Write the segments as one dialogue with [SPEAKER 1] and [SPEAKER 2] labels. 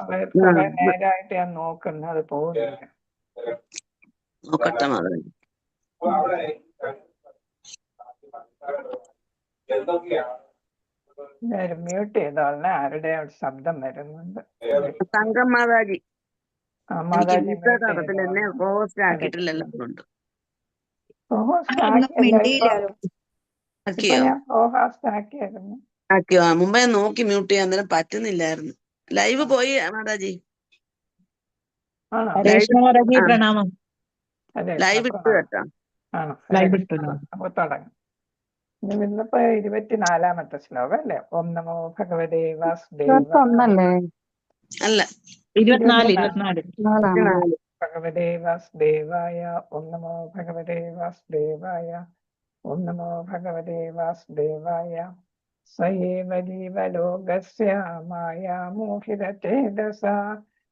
[SPEAKER 1] കുറെ നേരമായിട്ട് ഞാൻ നോക്കുന്നത് പോകുന്നില്ല.
[SPEAKER 2] നോക്കട്ടെ മാതാജി.
[SPEAKER 1] മ്യൂട്ട് ചെയ്തോളെ, ആരുടെ ശബ്ദം വരുന്നുണ്ട്.
[SPEAKER 2] തങ്കം മാതാജി.
[SPEAKER 1] മാതാജി
[SPEAKER 2] എന്നെ ഹോസ്റ്റ് ആക്കിയിട്ടില്ലല്ലോ. ആക്കിയോ? മുമ്പേ നോക്കി മ്യൂട്ട് ചെയ്യാൻ അന്നേരം പറ്റുന്നില്ലായിരുന്നു. ലൈവ് പോയി മാതാജി.
[SPEAKER 3] പ്രണാമം.
[SPEAKER 2] ലൈവ് ഇട്ടു കേട്ടോ.
[SPEAKER 1] അപ്പൊ തുടങ്ങാം. ഇന്നിപ്പോ 24-ാമത്തെ ശ്ലോകം അല്ലേ? ഓം നമോ ഭഗവതേ വാസുദേവായ.
[SPEAKER 2] അല്ല,
[SPEAKER 3] 24.
[SPEAKER 1] ഭഗവതേ വാസുദേവായ. ഓം നമോ ഭഗവതേ വാസുദേവായ. ഓം നമോ ഭഗവതേ വാസുദേവായ. സ്വയേവ ജീവലോകസ്യ മായാമോഹിതചേതസാ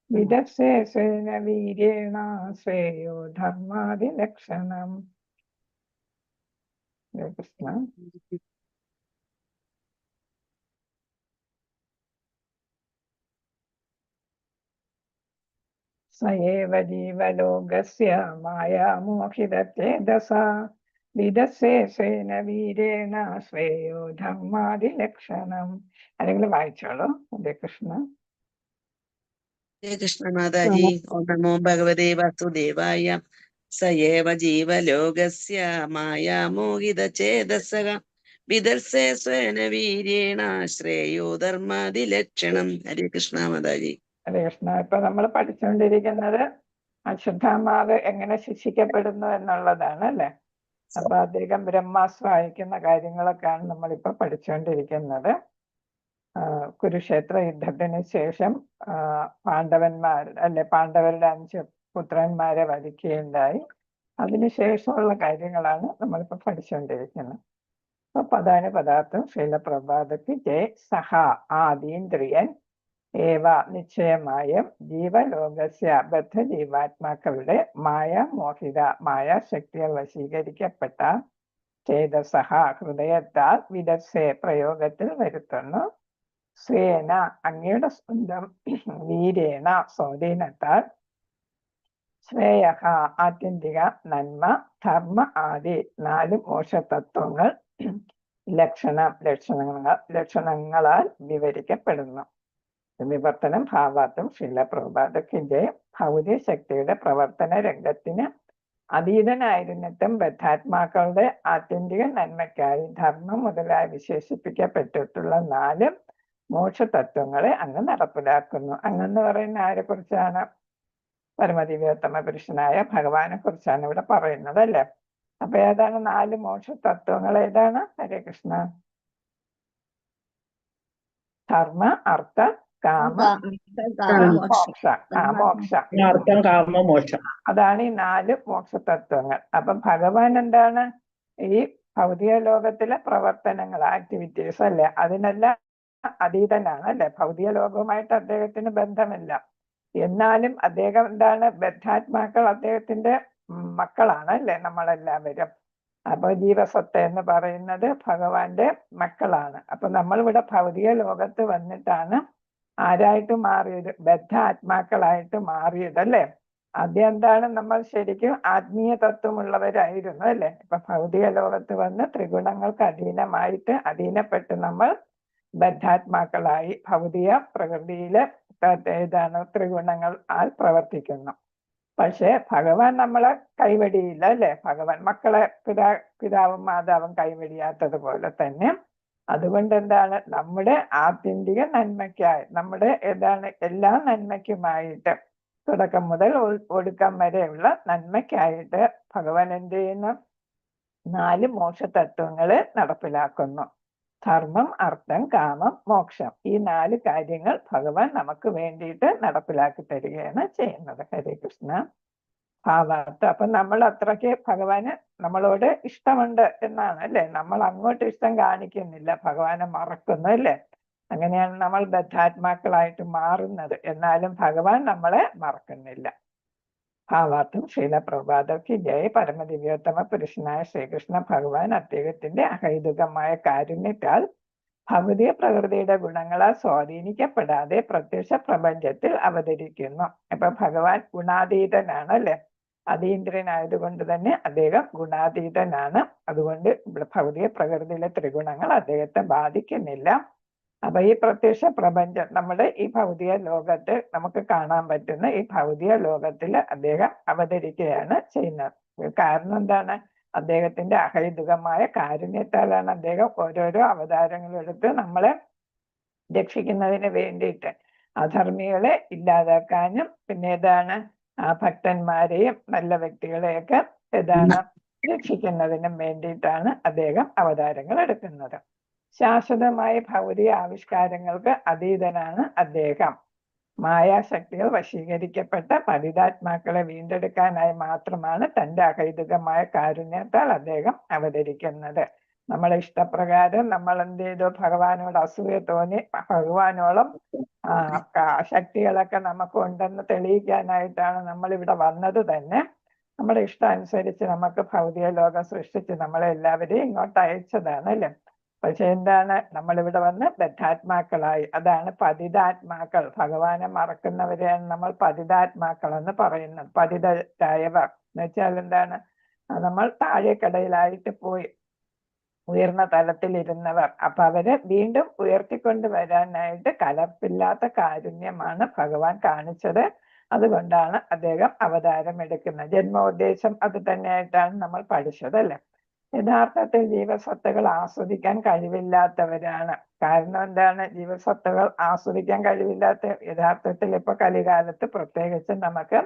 [SPEAKER 1] വിദസ്സേന വീര്യേണ ശ്രേയോ ധർമാദിലക്ഷണം. കൃഷ്ണ. സ്വയേവ ജീവലോകസ്യ മായാമോഹിതചേതസാ വിദസ്സേന വീരേണ ശ്രേയോ ധർമാദിലക്ഷണം. അല്ലെങ്കിൽ വായിച്ചോളൂ. ഹരേ കൃഷ്ണ.
[SPEAKER 2] ഹരേ കൃഷ്ണ മാതാജി. ഓം നമോ ഭഗവതേ വാസുദേവായ. സയേവ ജീവലോകസ്യ മായാമോഹിതചേതസഃ വിദർശേന വീര്യേണ ശ്രേയോ ധർമാദിലക്ഷണം. ഹരേ കൃഷ്ണ മാതാജി.
[SPEAKER 1] ഹരേ കൃഷ്ണ. ഇപ്പൊ നമ്മൾ പഠിച്ചുകൊണ്ടിരിക്കുന്നത് അശ്വത്ഥാമാവ് എങ്ങനെ ശിക്ഷിക്കപ്പെടുന്നു എന്നുള്ളതാണ് അല്ലെ? അപ്പൊ അദ്ദേഹം ബ്രഹ്മാസ്ത്ര അയക്കുന്ന കാര്യങ്ങളൊക്കെയാണ് നമ്മളിപ്പോ പഠിച്ചുകൊണ്ടിരിക്കുന്നത്. കുരുക്ഷേത്ര യുദ്ധത്തിന് ശേഷം പാണ്ഡവരുടെ 5 പുത്രന്മാരെ വധിക്കുകയുണ്ടായി. അതിനുശേഷമുള്ള കാര്യങ്ങളാണ് നമ്മളിപ്പോ പഠിച്ചുകൊണ്ടിരിക്കുന്നത്. അപ്പൊ പദാനുപദാർത്ഥം ശീലപ്രഭാതക്ക് ജയ് സഹ ആദീന്ദ്രിയൻ ഏവ നിശ്ചയമായും ജീവലോകസ്യ ബദ്ധജീവാത്മാക്കളുടെ മായാമോഹിത മായാശക്തിയാൽ വശീകരിക്കപ്പെട്ട ചേതസഹ ഹൃദയത്താൽ വിദസ്സെ പ്രയോഗത്തിൽ വരുത്തുന്നു. സ്വേന അങ്ങയുടെ സ്വന്തം വീരേണ സ്വാധീനത്താൽ ശ്രേയഹ ആത്യന്തിക നന്മ ധർമ്മ ആദി 4 മോക്ഷതത്വങ്ങൾ ലക്ഷണങ്ങളാൽ വിവരിക്കപ്പെടുന്നു. വിവർത്തനം ഭാവാർത്ഥം ശീലപ്രഭാതത്തിന്റെ ഭൗതിക ശക്തിയുടെ പ്രവർത്തന രംഗത്തിന് അതീതനായിരുന്നിട്ടും ബദ്ധാത്മാക്കളുടെ ആത്യന്തിക നന്മയ്ക്കായി ധർമ്മം മുതലായി വിശേഷിപ്പിക്കപ്പെട്ടിട്ടുള്ള 4 മോക്ഷതത്വങ്ങളെ അങ്ങ് നടപ്പിലാക്കുന്നു. അങ്ങെന്ന് പറയുന്ന ആരെ കുറിച്ചാണ്? പരമദിവ്യോത്തമ പുരുഷനായ ഭഗവാനെ കുറിച്ചാണ് ഇവിടെ പറയുന്നത് അല്ലെ? അപ്പൊ ഏതാണ് 4 മോക്ഷതത്വങ്ങൾ? ഏതാണ്? ഹരേ കൃഷ്ണ. ധർമ്മ, അർത്ഥ, കാമ, മോക്ഷ. അതാണ് ഈ 4 മോക്ഷതത്വങ്ങൾ. അപ്പൊ ഭഗവാൻ എന്താണ്? ഈ ഭൗതിക ലോകത്തിലെ പ്രവർത്തനങ്ങൾ, ആക്ടിവിറ്റീസ് അല്ലെ, അതിനെല്ലാം അതീതനാണ് അല്ലെ? ഭൗതിക ലോകവുമായിട്ട് അദ്ദേഹത്തിന് ബന്ധമില്ല. എന്നാലും അദ്ദേഹം എന്താണ്? ബദ്ധാത്മാക്കൾ അദ്ദേഹത്തിന്റെ മക്കളാണ് അല്ലെ? നമ്മളെല്ലാവരും. അപ്പൊ ജീവസത്ത എന്ന് പറയുന്നത് ഭഗവാന്റെ മക്കളാണ്. അപ്പൊ നമ്മളിവിടെ ഭൗതിക ലോകത്ത് വന്നിട്ടാണ് ആരായിട്ട് മാറിയത്? ബദ്ധ ആത്മാക്കളായിട്ട് മാറിയത് അല്ലെ? ആദ്യം എന്താണ്? നമ്മൾ ശരിക്കും ആത്മീയ തത്വമുള്ളവരായിരുന്നു അല്ലെ? ഇപ്പൊ ഭൗതിക ലോകത്ത് വന്ന് ത്രിഗുണങ്ങൾക്ക് അധീനപ്പെട്ട് നമ്മൾ ബദ്ധാത്മാക്കളായി ഭൗതിക പ്രകൃതിയിലെ ത്രിഗുണങ്ങൾ പ്രവർത്തിക്കുന്നു. പക്ഷെ ഭഗവാൻ നമ്മളെ കൈവടിയില്ല അല്ലെ? ഭഗവാൻ മക്കളെ പിതാവും മാതാവും കൈവടിയാത്തതുപോലെ തന്നെ അതുകൊണ്ട് എന്താണ്? നമ്മുടെ ആത്യന്തിക നന്മയ്ക്കായി, നമ്മുടെ എല്ലാ നന്മയ്ക്കുമായിട്ട്, തുടക്കം മുതൽ ഒടുക്കം വരെയുള്ള നന്മയ്ക്കായിട്ട് ഭഗവാൻ എന്ത് ചെയ്യുന്നു? 4 മോക്ഷതത്വങ്ങളെ നടപ്പിലാക്കുന്നു. ധർമ്മം, അർത്ഥം, കാമം, മോക്ഷം. ഈ 4 കാര്യങ്ങൾ ഭഗവാൻ നമുക്ക് വേണ്ടിയിട്ട് നടപ്പിലാക്കി തരികയാണ് ചെയ്യുന്നത്. ഹരേ കൃഷ്ണ. ഭാവാർത്ഥം. അപ്പൊ നമ്മൾ അത്രയ്ക്ക് ഭഗവാന് നമ്മളോട് ഇഷ്ടമുണ്ട് എന്നാണ് അല്ലെ? നമ്മൾ അങ്ങോട്ട് ഇഷ്ടം കാണിക്കുന്നില്ല, ഭഗവാനെ മറക്കുന്നു അല്ലെ? അങ്ങനെയാണ് നമ്മൾ ബദ്ധാത്മാക്കളായിട്ട് മാറുന്നത്. എന്നാലും ഭഗവാൻ നമ്മളെ മറക്കുന്നില്ല. ഭാവാർത്ഥം ശീലപ്രഭാതക്ക് ജയ്. പരമദിവ്യോത്തമ പുരുഷനായ ശ്രീകൃഷ്ണ ഭഗവാൻ അദ്ദേഹത്തിന്റെ അഹൈതുകമായ കാരുണ്യത്താൽ ഭൗതിക പ്രകൃതിയുടെ ഗുണങ്ങളാൽ സ്വാധീനിക്കപ്പെടാതെ പ്രത്യക്ഷ പ്രപഞ്ചത്തിൽ അവതരിക്കുന്നു. അപ്പൊ ഭഗവാൻ ഗുണാതീതനാണ് അല്ലെ, അതീന്ദ്രനായതുകൊണ്ട് തന്നെ അദ്ദേഹം ഗുണാതീതനാണ്. അതുകൊണ്ട് ഭൗതിക പ്രകൃതിയിലെ ത്രിഗുണങ്ങൾ അദ്ദേഹത്തെ ബാധിക്കുന്നില്ല. അപ്പൊ ഈ പ്രത്യക്ഷ പ്രപഞ്ചം, നമ്മുടെ ഈ ഭൗതിക ലോകത്ത് നമുക്ക് കാണാൻ പറ്റുന്ന ഈ ഭൗതിക ലോകത്തിൽ അദ്ദേഹം അവതരിക്കുകയാണ് ചെയ്യുന്നത്. കാരണം എന്താണ്? അദ്ദേഹത്തിന്റെ അഹൈതുകമായ കാരുണ്യത്താലാണ് അദ്ദേഹം ഓരോരോ അവതാരങ്ങളെടുത്ത് നമ്മളെ രക്ഷിക്കുന്നതിന് വേണ്ടിയിട്ട്, അധർമ്മികളെ ഇല്ലാതാക്കാനും പിന്നെ ഏതാണ് ഭക്തന്മാരെയും നല്ല വ്യക്തികളെയൊക്കെ ഏതാണ് രക്ഷിക്കുന്നതിനും വേണ്ടിയിട്ടാണ് അദ്ദേഹം അവതാരങ്ങൾ എടുക്കുന്നത്. ശാശ്വതമായ ഭൗതിക ആവിഷ്കാരങ്ങൾക്ക് അതീതനാണ് അദ്ദേഹം. മായാശക്തികൾ വശീകരിക്കപ്പെട്ട പതിതാത്മാക്കളെ വീണ്ടെടുക്കാനായി മാത്രമാണ് തന്റെ അഹൈതുകമായ കാരുണ്യത്താൽ അദ്ദേഹം അവതരിക്കുന്നത്. നമ്മളെ ഇഷ്ടപ്രകാരം നമ്മൾ എന്ത് ചെയ്തു? ഭഗവാനോട് അസൂയ തോന്നി ഭഗവാനോളം ശക്തികളൊക്കെ നമുക്ക് ഉണ്ടെന്ന് തെളിയിക്കാനായിട്ടാണ് നമ്മൾ ഇവിടെ വന്നത് തന്നെ. നമ്മുടെ ഇഷ്ടം അനുസരിച്ച് നമുക്ക് ഭൗതിക ലോകം സൃഷ്ടിച്ച് നമ്മളെ എല്ലാവരെയും ഇങ്ങോട്ട് അയച്ചതാണ് അല്ലേ. പക്ഷെ എന്താണ്? നമ്മളിവിടെ വന്ന് ബദ്ധാത്മാക്കളായി. അതാണ് പതിതാത്മാക്കൾ. ഭഗവാനെ മറക്കുന്നവരെയാണ് നമ്മൾ പതിതാത്മാക്കൾ എന്ന് പറയുന്നത്. പതിതരായവർ എന്ന് വെച്ചാൽ എന്താണ്? നമ്മൾ താഴെക്കടയിലായിട്ട് പോയി ഉയർന്ന തലത്തിലിരുന്നവർ. അപ്പൊ അവരെ വീണ്ടും ഉയർത്തിക്കൊണ്ടുവരാനായിട്ട് കലർപ്പില്ലാത്ത കാരുണ്യമാണ് ഭഗവാൻ കാണിച്ചത്. അതുകൊണ്ടാണ് അദ്ദേഹം അവതാരം എടുക്കുന്നത്. ജന്മോദ്ദേശം അത് തന്നെയായിട്ടാണ് നമ്മൾ പഠിച്ചത് അല്ലെ. യഥാർത്ഥത്തിൽ ജീവസത്തകൾ ആസ്വദിക്കാൻ കഴിവില്ലാത്തവരാണ്. കാരണം എന്താണ്? ജീവസത്തകൾ ആസ്വദിക്കാൻ കഴിവില്ലാത്ത യഥാർത്ഥത്തിൽ ഇപ്പൊ കലികാലത്ത് പ്രത്യേകിച്ച് നമുക്ക്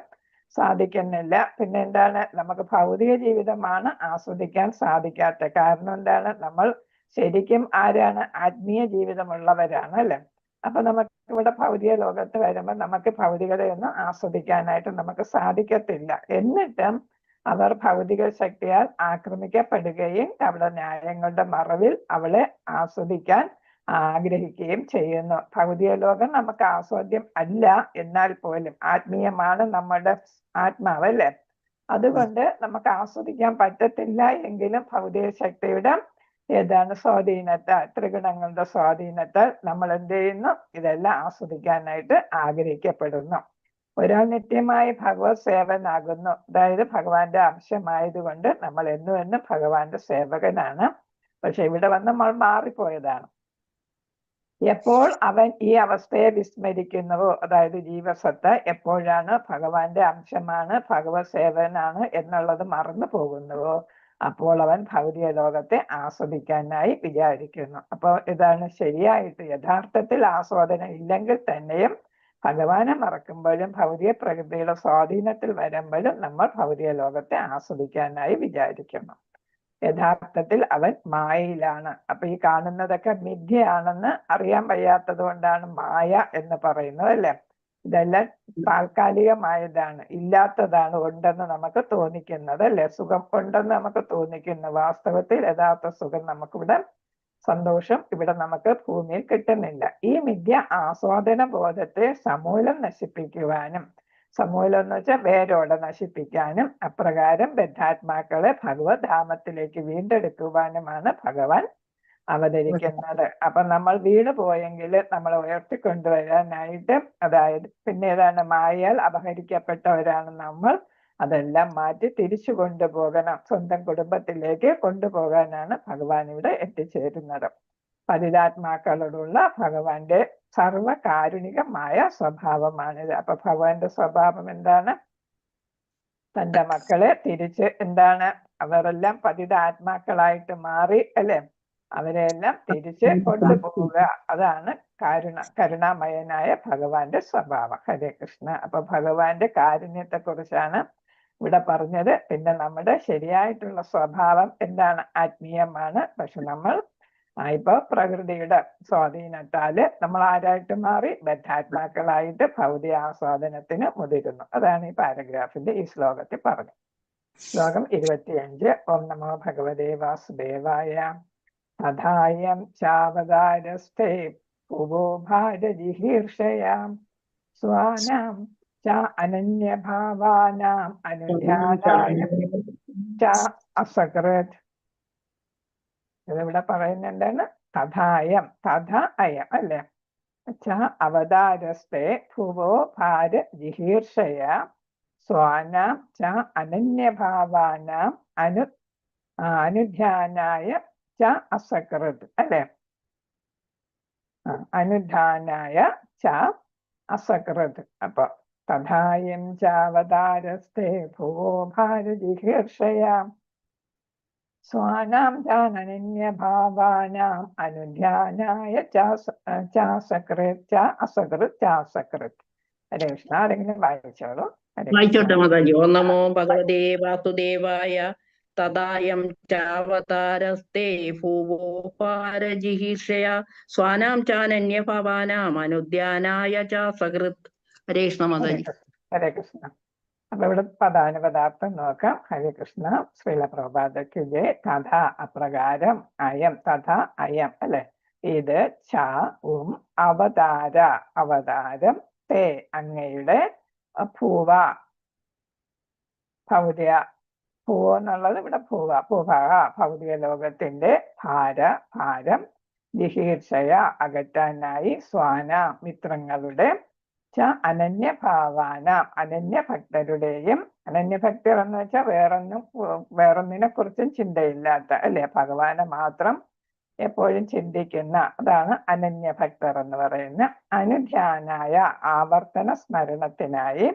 [SPEAKER 1] സാധിക്കുന്നില്ല. പിന്നെ എന്താണ്? നമുക്ക് ഭൗതിക ജീവിതമാണ് ആസ്വദിക്കാൻ സാധിക്കാത്ത. കാരണം എന്താണ്? നമ്മൾ ശരിക്കും ആരാണ്? ആത്മീയ ജീവിതമുള്ളവരാണ് അല്ലെ. അപ്പൊ നമുക്ക് ഇവിടെ ഭൗതിക ലോകത്ത് വരുമ്പോൾ നമുക്ക് ഭൗതികതയൊന്നും ആസ്വദിക്കാനായിട്ട് നമുക്ക് സാധിക്കത്തില്ല. എന്നിട്ടും അവർ ഭൗതിക ശക്തിയാൽ ആക്രമിക്കപ്പെടുകയും അവിടെ ന്യായങ്ങളുടെ മറവിൽ അവളെ ആസ്വദിക്കാൻ ആഗ്രഹിക്കുകയും ചെയ്യുന്നു. ഭൗതിക ലോകം നമുക്ക് ആസ്വാദ്യം അല്ല, എന്നാൽ പോലും ആത്മീയമാണ് നമ്മുടെ ആത്മാവ് അല്ലെ. അതുകൊണ്ട് നമുക്ക് ആസ്വദിക്കാൻ പറ്റത്തില്ല എങ്കിലും ഭൗതിക ശക്തിയുടെ ഏതാണ് സ്വാധീനത്താൽ, ത്രിഗുണങ്ങളുടെ സ്വാധീനത്താൽ നമ്മൾ എന്ത് ചെയ്യുന്നു? ഇതെല്ലാം ആസ്വദിക്കാനായിട്ട് ആഗ്രഹിക്കപ്പെടുന്നു. ഒരാൾ നിത്യമായി ഭഗവത് സേവനാകുന്നു. അതായത് ഭഗവാന്റെ അംശമായതുകൊണ്ട് നമ്മൾ എന്നും ഭഗവാന്റെ സേവകനാണ്. പക്ഷെ ഇവിടെ വന്ന് നമ്മൾ മാറിപ്പോയതാണ്. എപ്പോൾ അവൻ ഈ അവസ്ഥയെ വിസ്മരിക്കുന്നുവോ, അതായത് ജീവസത്ത എപ്പോഴാണ് ഭഗവാന്റെ അംശമാണ്, ഭഗവത് സേവനാണ് എന്നുള്ളത് മറന്നു പോകുന്നുവോ, അപ്പോൾ അവൻ ഭൗതിക ലോകത്തെ ആസ്വദിക്കാനായി വിചാരിക്കുന്നു. അപ്പോൾ ഇതാണ് ശരിയായിട്ട്. യഥാർത്ഥത്തിൽ ആസ്വാദനം ഇല്ലെങ്കിൽ തന്നെയും ഭഗവാനെ മറക്കുമ്പോഴും ഭൗതിക പ്രകൃതിയുടെ സ്വാധീനത്തിൽ വരുമ്പോഴും നമ്മൾ ഭൗതിക ലോകത്തെ ആസ്വദിക്കാനായി വിചാരിക്കുന്നു. യഥാർത്ഥത്തിൽ അവൻ മായയിലാണ്. അപ്പൊ ഈ കാണുന്നതൊക്കെ മിഥ്യയാണെന്ന് അറിയാൻ വയ്യാത്തത് കൊണ്ടാണ് മായ എന്ന് പറയുന്നത് അല്ലെ. ഇതെല്ലാം താൽക്കാലികമായതാണ്, ഇല്ലാത്തതാണ് ഉണ്ടെന്ന് നമുക്ക് തോന്നിക്കുന്നത് അല്ലെ. സുഖം ഉണ്ടെന്ന് നമുക്ക് തോന്നിക്കുന്നു. വാസ്തവത്തിൽ യഥാർത്ഥ സുഖം നമുക്കിവിടെ, സന്തോഷം ഇവിടെ നമുക്ക് ഭൂമിയിൽ കിട്ടുന്നില്ല. ഈ മിഥ്യ ആസ്വാദന ബോധത്തെ സമൂലം നശിപ്പിക്കുവാനും, സമൂലം എന്ന് വെച്ചാൽ വേരോടെ നശിപ്പിക്കാനും, അപ്രകാരം ബദ്ധാത്മാക്കളെ ഭഗവത് ധാമത്തിലേക്ക് വീണ്ടെടുക്കുവാനുമാണ് ഭഗവാൻ അവതരിക്കുന്നത്. അപ്പൊ നമ്മൾ വീണ് പോയെങ്കിൽ നമ്മളെ ഉയർത്തിക്കൊണ്ടുവരാനായിട്ട്, അതായത് പിന്നെ ഏതാണ്? മായയാൽ അപഹരിക്കപ്പെട്ടവരാണ് നമ്മൾ. അതെല്ലാം മാറ്റി തിരിച്ചു കൊണ്ടുപോകണം, സ്വന്തം കുടുംബത്തിലേക്ക് കൊണ്ടുപോകാനാണ് ഭഗവാൻ ഇവിടെ എത്തിച്ചേരുന്നത്. പതിതാത്മാക്കളോടുള്ള ഭഗവാന്റെ സർവകാരുണികമായ സ്വഭാവമാണിത്. അപ്പൊ ഭഗവാന്റെ സ്വഭാവം എന്താണ്? തന്റെ മക്കളെ തിരിച്ച് എന്താണ്? അവരെല്ലാം പതിതാത്മാക്കളായിട്ട് മാറി അല്ലെ, അവരെല്ലാം തിരിച്ച് കൊണ്ടുപോവുക. അതാണ് കരുണാമയനായ ഭഗവാന്റെ സ്വഭാവം. ഹരേ കൃഷ്ണ. അപ്പൊ ഭഗവാന്റെ കാരുണ്യത്തെ കുറിച്ചാണ് ഇവിടെ പറഞ്ഞത്. പിന്നെ നമ്മുടെ ശരിയായിട്ടുള്ള സ്വഭാവം എന്താണ്? ആത്മീയമാണ്. പക്ഷെ നമ്മൾ ഇപ്പൊ പ്രകൃതിയുടെ സ്വാധീനത്താല് നമ്മൾ ആരായിട്ട് മാറി? ബദ്ധാത്മാക്കളായിട്ട് ഭൗതിക ആസ്വാദനത്തിന് മുതിരുന്നു. അതാണ് ഈ പാരഗ്രാഫിന്റെ ഈ ശ്ലോകത്തിൽ പറഞ്ഞത്. ശ്ലോകം 25. ഓം നമോ ഭഗവതേ വാസുദേവായ. തഥായം ചാവതാരസ്ഥേ ഭുവോ ഭാരജിഹീർഷയാം സ്വാനാം ച അനന്യഭാവാനാം അനുധ്യാതായ ച അസകൃത്. ഇതിവിടെ പറയുന്നുണ്ടെന്ന് തഥായം തഥ അയം അല്ലെ അവതാരസ്തെ ഭുവോ ഭാര ജിഹീർഷയ സ്വാനാം ച അനന്യഭാവാനാം അനുധ്യാനായ ച അസകൃത് അല്ലെ അനുധാനായ ച അസകൃത്. അപ്പൊ തഥായം ചാവതാരസ്തേ ഭുവോ ഭാരജിഹീർഷയാം സ്വാനാം ചാനന്യഭാവാനാം അനുധ്യാനായ ചാസകൃത് ച അസകൃത് ചാസകൃത്. ഹരേ കൃഷ്ണ. ആരെങ്കിലും വായിച്ചോളൂ.
[SPEAKER 3] വായിച്ചോട്ടെ മാതാജി. ഓം നമോ ഭഗവതേ വാസുദേവായ. തദായം ചാവതാരസ്തേ ഭുവോ ഭാരജിഹീർഷയ സ്വാനാം ചാനന്യഭാവാനാം അനുദ്യാനായ ച സകൃത്. ഹരേ കൃഷ്ണ മാതാജി.
[SPEAKER 1] ഹരേ കൃഷ്ണ. അപ്പൊ ഇവിടെ പദാനുപദാർത്ഥം നോക്കാം. ഹരേ കൃഷ്ണ. ശ്രീല പ്രഭുപാദക്ക് ജയ. തഥ അപ്രകാരം, അയം തഥ അയം അല്ലെ ഇത്, ച അവതാര അവതാരം, തേ അങ്ങയുടെ, ഭൂവ ഭൗതിക, ഭൂവ എന്നുള്ളത് ഇവിടെ ഭൂവ ഭൗതിക ലോകത്തിന്റെ ഭാരം, ജിഹീർഷയ അകറ്റാനായി, സ്വാന മിത്രങ്ങളുടെ, ച അനന്യഭാവാന അനന്യഭക്തരുടെയും. അനന്യഭക്തർ എന്ന് വെച്ചാൽ വേറൊന്നിനെ കുറിച്ചും ചിന്തയില്ലാത്ത അല്ലെ, ഭഗവാനെ മാത്രം എപ്പോഴും ചിന്തിക്കുന്ന, അതാണ് അനന്യഭക്തർ എന്ന് പറയുന്ന. അനുധ്യാനായ ആവർത്തന സ്മരണത്തിനായി,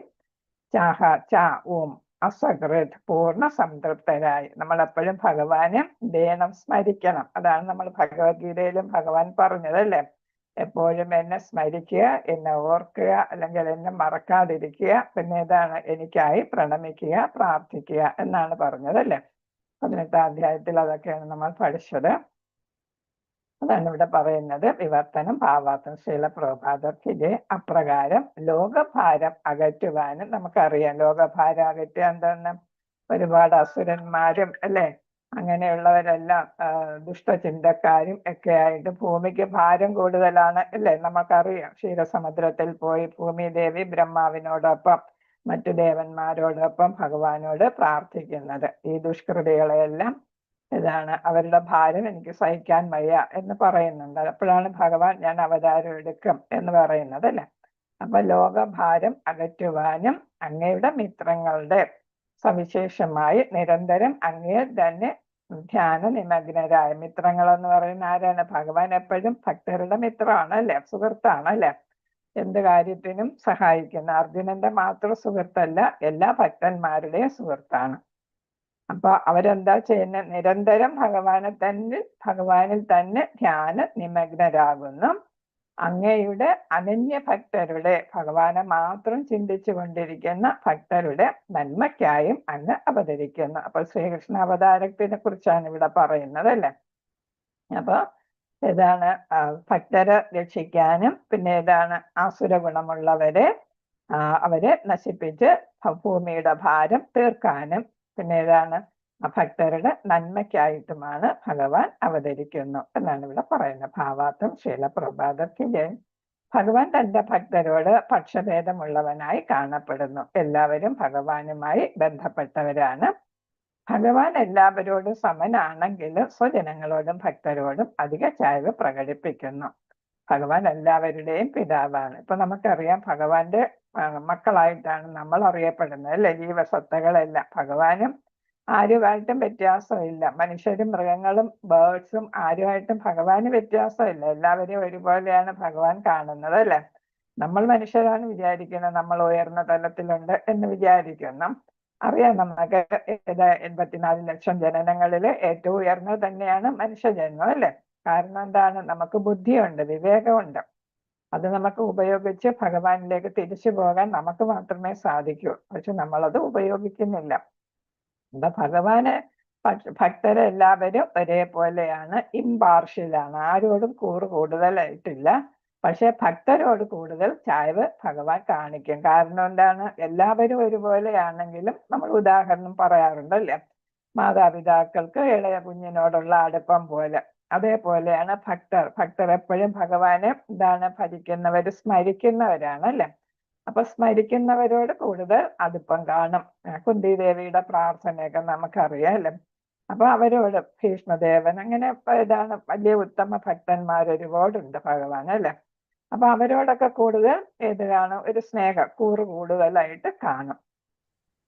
[SPEAKER 1] അസകൃത് പൂർണ്ണ സംതൃപ്തരായി. നമ്മളെപ്പോഴും ഭഗവാനെ ദേണം സ്മരിക്കണം. അതാണ് നമ്മൾ ഭഗവത്ഗീതയിലും ഭഗവാൻ പറഞ്ഞത് അല്ലെ, എപ്പോഴും എന്നെ സ്മരിക്കുക, എന്നെ ഓർക്കുക, അല്ലെങ്കിൽ എന്നെ മറക്കാതിരിക്കുക, പിന്നെ ഇതാണ് എനിക്കായി പ്രണമിക്കുക, പ്രാർത്ഥിക്കുക എന്നാണ് പറഞ്ഞത് അല്ലെ. 18ാം അധ്യായത്തിൽ അതൊക്കെയാണ് നമ്മൾ പഠിച്ചത്. അതാണ് ഇവിടെ പറയുന്നത്. വിവർത്തനം ഭാവാർത്ഥം. ശ്രീല പ്രഭുപാദർക്കിജെ. അപ്രകാരം ലോകഭാരം അകറ്റുവാനും നമുക്കറിയാം. ലോകഭാരം അകറ്റുക എന്താണ്? ഒരുപാട് അസുരന്മാരും അല്ലെ, അങ്ങനെയുള്ളവരെല്ലാം ദുഷ്ടചിന്തക്കാരും ഒക്കെ ആയിട്ട് ഭൂമിക്ക് ഭാരം കൂടുതലാണ് അല്ലെ, നമുക്കറിയാം. ക്ഷീരസമുദ്രത്തിൽ പോയി ഭൂമിദേവി ബ്രഹ്മാവിനോടൊപ്പം മറ്റു ദേവന്മാരോടൊപ്പം ഭഗവാനോട് പ്രാർത്ഥിക്കുന്നത്. ഈ ദുഷ്കൃതികളെല്ലാം ഇതാണ് അവരുടെ ഭാരം എനിക്ക് സഹിക്കാൻ വയ്യ എന്ന് പറയുന്നുണ്ട്. അപ്പോഴാണ് ഭഗവാൻ ഞാൻ അവതാരം എടുക്കും എന്ന് പറയുന്നത് അല്ലെ. അപ്പൊ ലോകഭാരം അകറ്റുവാനും അങ്ങയുടെ മിത്രങ്ങളുടെ സവിശേഷമായി നിരന്തരം അങ്ങയെ തന്നെ ധ്യാന നിമഗ്നരായ. മിത്രങ്ങൾ എന്ന് പറയുന്ന ആരാണ്? ഭഗവാൻ എപ്പോഴും ഭക്തരുടെ മിത്രമാണ് അല്ലെ, സുഹൃത്താണ് അല്ലെ. എന്ത് കാര്യത്തിനും സഹായിക്കുന്ന. അർജുനന്റെ മാത്രം സുഹൃത്തല്ല, എല്ലാ ഭക്തന്മാരുടെയും സുഹൃത്താണ്. അപ്പൊ അവരെന്താ ചെയ്യുന്ന? നിരന്തരം ഭഗവാനിൽ തന്നെ ധ്യാന നിമഗ്നരാകുന്നു. അങ്ങയുടെ അനന്യഭക്തരുടെ, ഭഗവാനെ മാത്രം ചിന്തിച്ചു കൊണ്ടിരിക്കുന്ന ഭക്തരുടെ നന്മയ്ക്കായും അങ്ങ് അവതരിക്കുന്നു. അപ്പൊ ശ്രീകൃഷ്ണ അവതാരത്തിനെ കുറിച്ചാണ് ഇവിടെ പറയുന്നത് അല്ലെ. അപ്പൊ ഏതാണ്? ഭക്തരെ രക്ഷിക്കാനും, പിന്നെ ഏതാണ്? ആസുര ഗുണമുള്ളവരെ അവരെ നശിപ്പിച്ച് ഭൂമിയുടെ ഭാരം തീർക്കാനും, പിന്നെ ഏതാണ്? ഭക്തരുടെ നന്മയ്ക്കായിട്ടുമാണ് ഭഗവാൻ അവതരിക്കുന്നു എന്നാണ് ഇവിടെ പറയുന്നത്. ഭാവാർത്ഥം. ശ്രീല പ്രഭുപാദർക്ക് ജയം. ഭഗവാൻ തന്റെ ഭക്തരോട് പക്ഷഭേദമുള്ളവനായി കാണപ്പെടുന്നു. എല്ലാവരും ഭഗവാനുമായി ബന്ധപ്പെട്ടവരാണ്. ഭഗവാൻ എല്ലാവരോടും സമനാണെങ്കിലും സ്വജനങ്ങളോടും ഭക്തരോടും അധിക ചായ്വ് പ്രകടിപ്പിക്കുന്നു. ഭഗവാൻ എല്ലാവരുടെയും പിതാവാണ്. ഇപ്പൊ നമുക്കറിയാം ഭഗവാന്റെ മക്കളായിട്ടാണ് നമ്മൾ അറിയപ്പെടുന്നത് അല്ലെ, ജീവസത്തകളെല്ലാം. ഭഗവാനും ആരുമായിട്ടും വ്യത്യാസമില്ല. മനുഷ്യരും മൃഗങ്ങളും ബേർഡ്സും ആരുമായിട്ടും ഭഗവാന് വ്യത്യാസമില്ല. എല്ലാവരെയും ഒരുപോലെയാണ് ഭഗവാൻ കാണുന്നത് അല്ലെ. നമ്മൾ മനുഷ്യരാണ് വിചാരിക്കുന്നത് നമ്മൾ ഉയർന്ന തലത്തിലുണ്ട് എന്ന് വിചാരിക്കുന്നു. അറിയാം നമുക്ക് 84 ലക്ഷം ജനനങ്ങളില് ഏറ്റവും ഉയർന്നത് തന്നെയാണ് മനുഷ്യജന്മം അല്ലെ. കാരണം എന്താണ്? നമുക്ക് ബുദ്ധിയുണ്ട്, വിവേകമുണ്ട്. അത് നമുക്ക് ഉപയോഗിച്ച് ഭഗവാനിലേക്ക് തിരിച്ചു പോകാൻ നമുക്ക് മാത്രമേ സാധിക്കൂ. പക്ഷെ നമ്മളത് ഉപയോഗിക്കുന്നില്ല. എന്താ? ഭഗവാന് ഭക്തരെ എല്ലാവരും ഒരേപോലെയാണ്, ഇമ്പാർഷ്യലാണ്. ആരോടും കൂടുതലായിട്ടില്ല. പക്ഷെ ഭക്തരോട് കൂടുതൽ ചായ്വ് ഭഗവാൻ കാണിക്കും. കാരണം എന്താണ്? എല്ലാവരും ഒരുപോലെയാണെങ്കിലും നമ്മൾ ഉദാഹരണം പറയാറുണ്ടല്ലേ, മാതാപിതാക്കൾക്ക് ഇളയ കുഞ്ഞിനോടുള്ള അടുപ്പം പോലെ. അതേപോലെയാണ് ഭക്തർ എപ്പോഴും ഭഗവാനെ ഭജിക്കുന്നവര്, സ്മരിക്കുന്നവരാണ് അല്ലെ. അപ്പൊ സ്മരിക്കുന്നവരോട് കൂടുതൽ അടുപ്പം കാണും. കുന്തി ദേവിയുടെ പ്രാർത്ഥനയൊക്കെ നമുക്കറിയാം അല്ലെ. അപ്പൊ അവരോട് ഭീഷ്മദേവൻ അങ്ങനെ ഇതാണ് വലിയ ഉത്തമ ഭക്തന്മാർ ഒരുപാടുണ്ട് ഭഗവാൻ അല്ലെ. അപ്പൊ അവരോടൊക്കെ കൂടുതൽ ഏത് കാണും, ഒരു കൂറ് കൂടുതലായിട്ട് കാണും.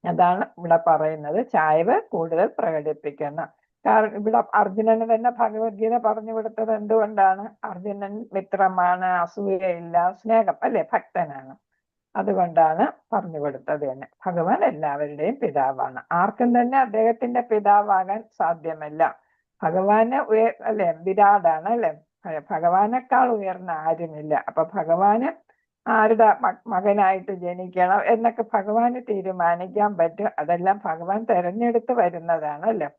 [SPEAKER 1] അതാണ് ഇവിടെ പറയുന്നത് ചായ്വ് കൂടുതൽ പ്രകടിപ്പിക്കുന്ന. കാരണം ഇവിടെ അർജുനന് തന്നെ ഭഗവത്ഗീത പറഞ്ഞു കൊടുത്തത് എന്തുകൊണ്ടാണ്? അർജുനൻ മിത്രമാണ്, അസൂയയില്ല, സ്നേഹം അല്ലെ, ഭക്തനാണ്. അതുകൊണ്ടാണ് പറഞ്ഞു കൊടുത്തത് തന്നെ. ഭഗവാൻ എല്ലാവരുടെയും പിതാവാണ്. ആർക്കും തന്നെ അദ്ദേഹത്തിന്റെ പിതാവാകാൻ സാധ്യമല്ല. ഭഗവാന് അല്ലെ വിരാടാണ് അല്ലെ, ഭഗവാനേക്കാൾ ഉയർന്ന ആരുമില്ല. അപ്പൊ ഭഗവാന് ആരുടെ മകനായിട്ട് ജനിക്കണം എന്നൊക്കെ ഭഗവാന് തീരുമാനിക്കാൻ പറ്റും. അതെല്ലാം ഭഗവാൻ തെരഞ്ഞെടുത്ത് വരുന്നതാണ് അല്ലെ.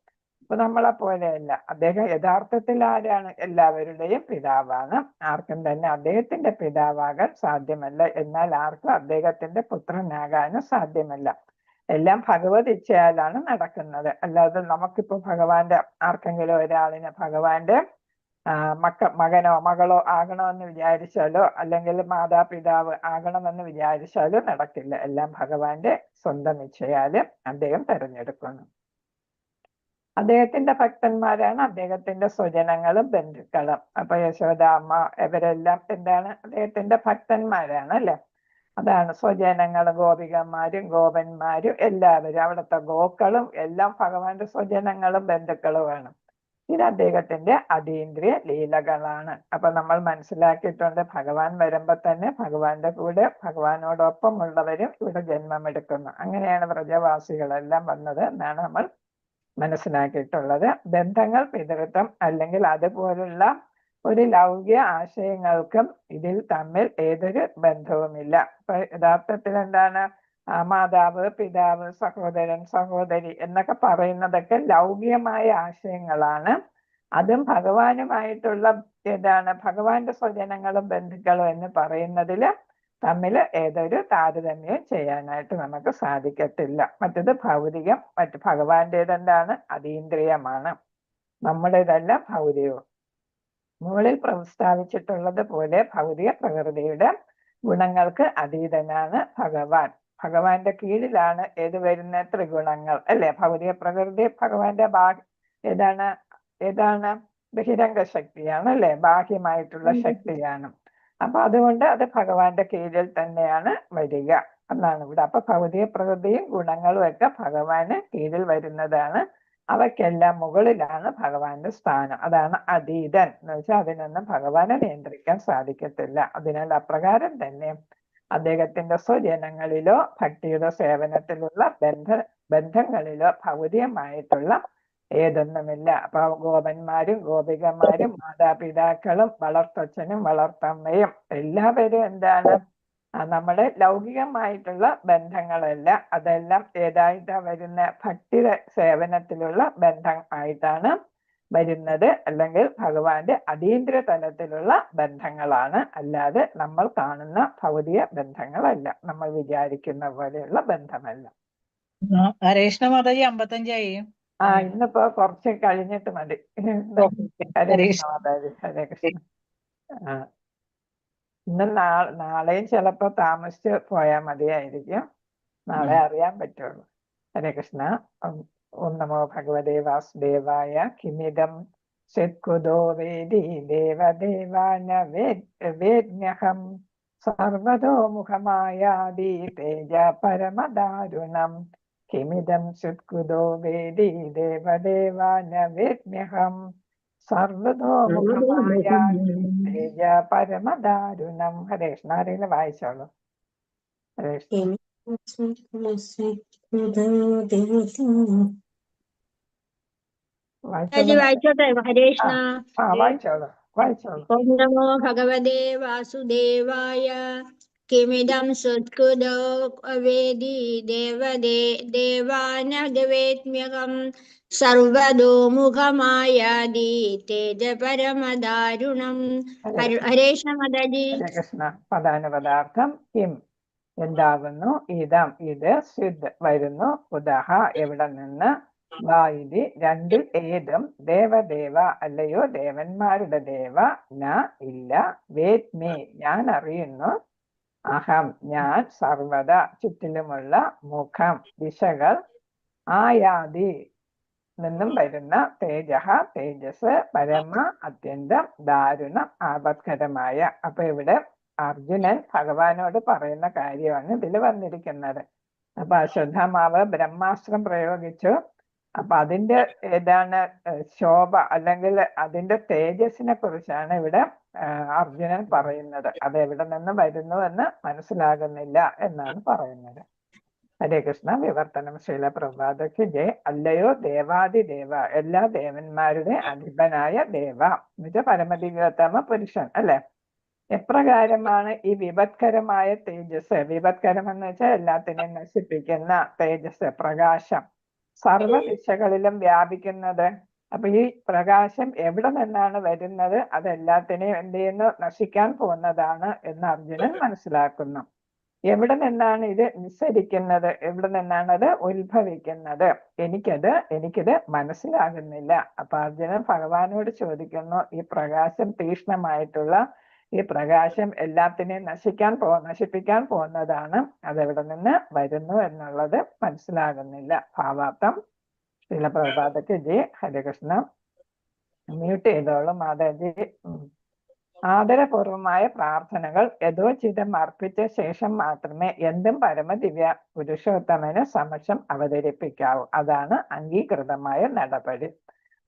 [SPEAKER 1] അപ്പൊ നമ്മളെ പോലെയല്ല. അദ്ദേഹം യഥാർത്ഥത്തിൽ ആരാണ്? എല്ലാവരുടെയും പിതാവാണ്. ആർക്കും തന്നെ അദ്ദേഹത്തിന്റെ പിതാവാകാൻ സാധ്യമല്ല. എന്നാൽ ആർക്കും അദ്ദേഹത്തിന്റെ പുത്രനാകാനും സാധ്യമല്ല. എല്ലാം ഭഗവത് ഇച്ഛയാലാണ് നടക്കുന്നത്. അല്ലാതെ നമുക്കിപ്പോ ഭഗവാന്റെ ആർക്കെങ്കിലും ഒരാളിന് ഭഗവാന്റെ മകനോ മകളോ ആകണമെന്ന് വിചാരിച്ചാലോ അല്ലെങ്കിൽ മാതാപിതാവ് ആകണമെന്ന് വിചാരിച്ചാലോ നടക്കില്ല. എല്ലാം ഭഗവാന്റെ സ്വന്തം ഇച്ഛയാല് അദ്ദേഹം തെരഞ്ഞെടുക്കുന്നു. അദ്ദേഹത്തിന്റെ ഭക്തന്മാരാണ് അദ്ദേഹത്തിന്റെ സ്വജനങ്ങളും ബന്ധുക്കളും. അപ്പൊ യശോദ അമ്മ ഇവരെല്ലാം എന്താണ്? അദ്ദേഹത്തിന്റെ ഭക്തന്മാരാണ് അല്ലെ. അതാണ് സ്വജനങ്ങളും ഗോപികന്മാരും ഗോപന്മാരും എല്ലാവരും അവിടുത്തെ ഗോക്കളും എല്ലാം ഭഗവാന്റെ സ്വജനങ്ങളും ബന്ധുക്കളുമാണ്. ഇത് അദ്ദേഹത്തിന്റെ അതീന്ദ്രിയ ലീലകളാണ്. അപ്പൊ നമ്മൾ മനസ്സിലാക്കിയിട്ടുണ്ട്, ഭഗവാൻ വരുമ്പോ തന്നെ ഭഗവാന്റെ കൂടെ ഭഗവാനോടൊപ്പം ഉള്ളവരും ഇവിടെ ജന്മമെടുക്കുന്നു. അങ്ങനെയാണ് വ്രജവാസികളെല്ലാം വന്നത് എന്നാണ് നമ്മൾ മനസ്സിലാക്കിയിട്ടുള്ളത്. ബന്ധങ്ങൾ, പിതൃത്വം അല്ലെങ്കിൽ അതുപോലുള്ള ഒരു ലൗകിക ആശയങ്ങൾക്കും ഇതിൽ തമ്മിൽ ഏതൊരു ബന്ധവുമില്ല. ഇപ്പൊ യഥാർത്ഥത്തിൽ എന്താണ്? മാതാവ്, പിതാവ്, സഹോദരൻ, സഹോദരി എന്നൊക്കെ പറയുന്നതൊക്കെ ലൗകികമായ ആശയങ്ങളാണ്. അതും ഭഗവാനുമായിട്ടുള്ള ഏതാണ്? ഭഗവാന്റെ സ്വജനങ്ങളും ബന്ധുക്കളും എന്ന് പറയുന്നതിൽ തമ്മിൽ ഏതൊരു താരതമ്യവും ചെയ്യാനായിട്ട് നമുക്ക് സാധിക്കത്തില്ല. മറ്റത് ഭൗതികം, ഭഗവാന്റേത് എന്താണ്? അതീന്ദ്രിയമാണ്. നമ്മുടേതല്ല ഭൗതികവും. മുകളിൽ പ്രസ്താവിച്ചിട്ടുള്ളത് പോലെ ഭൗതിക പ്രകൃതിയുടെ ഗുണങ്ങൾക്ക് അതീതനാണ് ഭഗവാൻ. ഭഗവാന്റെ കീഴിലാണ് ഏത് വരുന്ന ത്രിഗുണങ്ങൾ അല്ലെ. ഭൗതിക പ്രകൃതി ഭഗവാന്റെ ഏതാണ് ബഹിരംഗ ശക്തിയാണ് അല്ലെ, ബാഹ്യമായിട്ടുള്ള ശക്തിയാണ്. അപ്പൊ അതുകൊണ്ട് അത് ഭഗവാന്റെ കീഴിൽ തന്നെയാണ് വരിക എന്നാണ് ഇവിടെ. അപ്പൊ ഭൗതിക പ്രകൃതിയും ഗുണങ്ങളും ഒക്കെ ഭഗവാന് കീഴിൽ വരുന്നതാണ്. അവയ്ക്കെല്ലാം മുകളിലാണ് ഭഗവാന്റെ സ്ഥാനം. അതാണ് അതീതൻ എന്ന് വെച്ചാൽ അതിനൊന്നും ഭഗവാനെ നിയന്ത്രിക്കാൻ സാധിക്കത്തില്ല. അതിനാൽ അപ്രകാരം തന്നെ അദ്ദേഹത്തിന്റെ സ്വജനങ്ങളിലോ ഭക്തിയുടെ സേവനത്തിലുള്ള ബന്ധങ്ങളിലോ ഭൗതികമായിട്ടുള്ള ഏതൊന്നുമില്ല. അപ്പൊ ഗോപന്മാരും ഗോപികമാരും മാതാപിതാക്കളും വളർത്തച്ഛനും വളർത്തമ്മയും എല്ലാവരും എന്താണ്? നമ്മുടെ ലൗകികമായിട്ടുള്ള ബന്ധങ്ങളല്ല. അതെല്ലാം ഏതായിട്ടാ വരുന്ന? ഭക്തി സേവനത്തിലുള്ള ബന്ധം ആയിട്ടാണ് വരുന്നത്. അല്ലെങ്കിൽ ഭഗവാന്റെ അതീന്ദ്രിയ തലത്തിലുള്ള ബന്ധങ്ങളാണ്. അല്ലാതെ നമ്മൾ കാണുന്ന ഭൗതിക ബന്ധങ്ങളല്ല, നമ്മൾ വിചാരിക്കുന്ന പോലെയുള്ള ബന്ധമല്ല.
[SPEAKER 4] ഹരേഷ്ണ മാതാജി 55ആയി.
[SPEAKER 1] ഇന്നിപ്പോ കുറച്ച് കഴിഞ്ഞിട്ട് മതി. ഹരേ കൃഷ്ണ മാതാജി, ഹരേ കൃഷ്ണ. ഇന്ന് നാളെയും ചിലപ്പോ താമസിച്ച് പോയാൽ മതിയായിരിക്കും. നാളെ അറിയാൻ പറ്റുള്ളൂ. ഹരേ കൃഷ്ണ. ഓം നമോ ഭഗവതേ വാസുദേവായ. കിമിദം സത്കുതോ വേദി ദേവദേവാന വേദ്മ്യഹം സർവതോ മുഖമായാദി തേജ പരമദാരുണം. കിമിദം സത്കുതോ വേദി ദേവദേവാന വേദ്മ്യഹം സർവതോ മുഖമായാദി തേജ പരമദാരുണം. ഹരേ കൃഷ്ണ. ആരെങ്കിലും വായിച്ചോളൂ. ഹരേ കൃഷ്ണ.
[SPEAKER 5] വായിച്ചോട്ടെ? ഹരേഷ്ണ.
[SPEAKER 1] വായിച്ചോളൂ.
[SPEAKER 5] ഓം നമോ ഭഗവതേ വാസുദേവായ. കിമിദം സുത്കുതോ വേദി ദേവാനഗവേത്മ്യകം സർവതോ മുഖമായാദി തേജ പരമദാരുണം. ഹരേഷ്ണ മാതാജി.
[SPEAKER 1] ഹരേ കൃഷ്ണ. പദാനുപദാർത്ഥം കിം എന്താകുന്നു, ഇതം ഇത്, സിദ് വരുന്നു, ഉദഹ എവിടെ നിന്ന്, വായിതി രണ്ടിൽ ഏതും, ദേവദേവ അല്ലയോ ദേവന്മാരുടെ ദേവ, ന ഇല്ല, വേദ്മി ഞാൻ അറിയുന്നു, അഹം ഞാൻ, സർവദ ചുറ്റിലുമുള്ള, മുഖം ദിശകൾ, ആയാതി നിന്നും വരുന്ന തേജസ് പരമ അത്യന്തം ദാരുണം ആപത്കരമായ. അപ്പൊ ഇവിടെ അർജുനൻ ഭഗവാനോട് പറയുന്ന കാര്യമാണ് ഇതിൽ വന്നിരിക്കുന്നത്. അപ്പൊ അശ്വത്ഥാമാവ് ബ്രഹ്മാസ്ത്രം പ്രയോഗിച്ചു. അപ്പൊ അതിന്റെ ഏതാണ് ശോഭ അല്ലെങ്കിൽ അതിന്റെ തേജസ്സിനെ കുറിച്ചാണ് ഇവിടെ അർജുനൻ പറയുന്നത്. അത് എവിടെ നിന്ന് വരുന്നു എന്ന് മനസ്സിലാകുന്നില്ല എന്നാണ് പറയുന്നത്. ഹരേ കൃഷ്ണ. വിവർത്തനം ശ്രീല പ്രഭാതയ്ക്ക് ജയ്. അല്ലയോ ദേവാദിദേവ, എല്ലാ ദേവന്മാരുടെ അധിപനായ ദേവ എന്നുവെച്ചാൽ പരമദിവ്യോത്തമ പുരുഷൻ അല്ലെ. എപ്രകാരമാണ് ഈ വിപത്കരമായ തേജസ്, വിപത്കരം എന്ന് വെച്ചാൽ എല്ലാത്തിനെയും നശിപ്പിക്കുന്ന തേജസ്, പ്രകാശം സർവ ദിശകളിലും വ്യാപിക്കുന്നത്. അപ്പൊ ഈ പ്രകാശം എവിടെ നിന്നാണ് വരുന്നത്? അത് എല്ലാത്തിനെയും എന്ത് ചെയ്യുന്നു? നശിക്കാൻ പോകുന്നതാണ് എന്ന് അർജുനൻ മനസ്സിലാക്കുന്നു. എവിടെ നിന്നാണ് ഇത് നിസ്സരിക്കുന്നത്? എവിടെ നിന്നാണ് അത് ഉത്ഭവിക്കുന്നത്? എനിക്കിത് മനസ്സിലാകുന്നില്ല. അപ്പൊ അർജുനൻ ഭഗവാനോട് ചോദിക്കുന്നു, ഈ പ്രകാശം തീക്ഷ്ണമായിട്ടുള്ള ഈ പ്രകാശം എല്ലാത്തിനെയും നശിപ്പിക്കാൻ പോകുന്നതാണ്. അതെവിടെ നിന്ന് വരുന്നു എന്നുള്ളത് മനസ്സിലാകുന്നില്ല. ഭാവാർത്ഥം ശ്രീല പ്രഭാതയ്ക്ക് ജയ്. ഹരികൃഷ്ണ. മ്യൂട്ട് ചെയ്തോളും മാതാജി. ആദരപൂർവമായ പ്രാർത്ഥനകൾ യഥോചിതം അർപ്പിച്ച ശേഷം മാത്രമേ എന്തും പരമദിവ്യ പുരുഷോത്തമന് സമക്ഷം അവതരിപ്പിക്കാവൂ. അതാണ് അംഗീകൃതമായ നടപടി.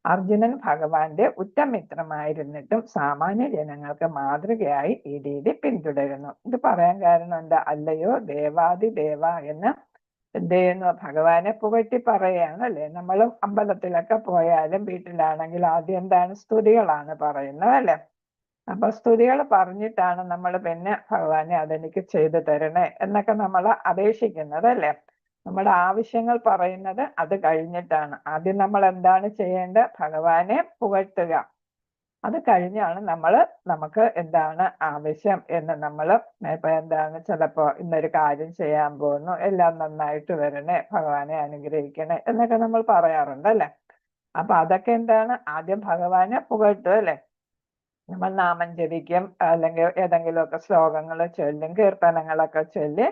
[SPEAKER 1] അർജുനൻ ഭഗവാന്റെ ഉറ്റമിത്രമായിരുന്നിട്ടും സാമാന്യ ജനങ്ങൾക്ക് മാതൃകയായി ഈ രീതി പിന്തുടരുന്നു. ഇത് പറയാൻ കാരണം എന്താ? അല്ലയോ ദേവാദിദേവ എന്ന് എന്ത് ചെയ്യുന്നു? ഭഗവാനെ പുകഴ്ത്തി പറയുകയാണ് അല്ലെ. നമ്മളും അമ്പലത്തിലൊക്കെ പോയാലും വീട്ടിലാണെങ്കിൽ ആദ്യം എന്താണ്? സ്തുതികളാണ് പറയുന്നത് അല്ലെ. അപ്പൊ സ്തുതികൾ പറഞ്ഞിട്ടാണ് നമ്മൾ പിന്നെ ഭഗവാനെ അതെനിക്ക് ചെയ്തു തരണേ എന്നൊക്കെ നമ്മൾ അപേക്ഷിക്കുന്നത് അല്ലെ. നമ്മുടെ ആവശ്യങ്ങൾ പറയുന്നത് അത് കഴിഞ്ഞിട്ടാണ്. ആദ്യം നമ്മൾ എന്താണ് ചെയ്യേണ്ടത്? ഭഗവാനെ പുകഴ്ത്തുക. അത് കഴിഞ്ഞാണ് നമുക്ക് എന്താണ് ആവശ്യം എന്ന് നമ്മൾ ഇപ്പൊ എന്താണ് ചിലപ്പോ ഇന്നൊരു കാര്യം ചെയ്യാൻ പോകുന്നു, എല്ലാം നന്നായിട്ട് വരണേ, ഭഗവാനെ അനുഗ്രഹിക്കണേ എന്നൊക്കെ നമ്മൾ പറയാറുണ്ട് അല്ലെ. അപ്പൊ അതൊക്കെ എന്താണ്? ആദ്യം ഭഗവാനെ പുകഴ്ത്തുക അല്ലെ. നമ്മൾ നാമം ജപിക്കും, അല്ലെങ്കിൽ ഏതെങ്കിലുമൊക്കെ ശ്ലോകങ്ങൾ ചൊല്ലും, കീർത്തനങ്ങളൊക്കെ ചൊല്ലി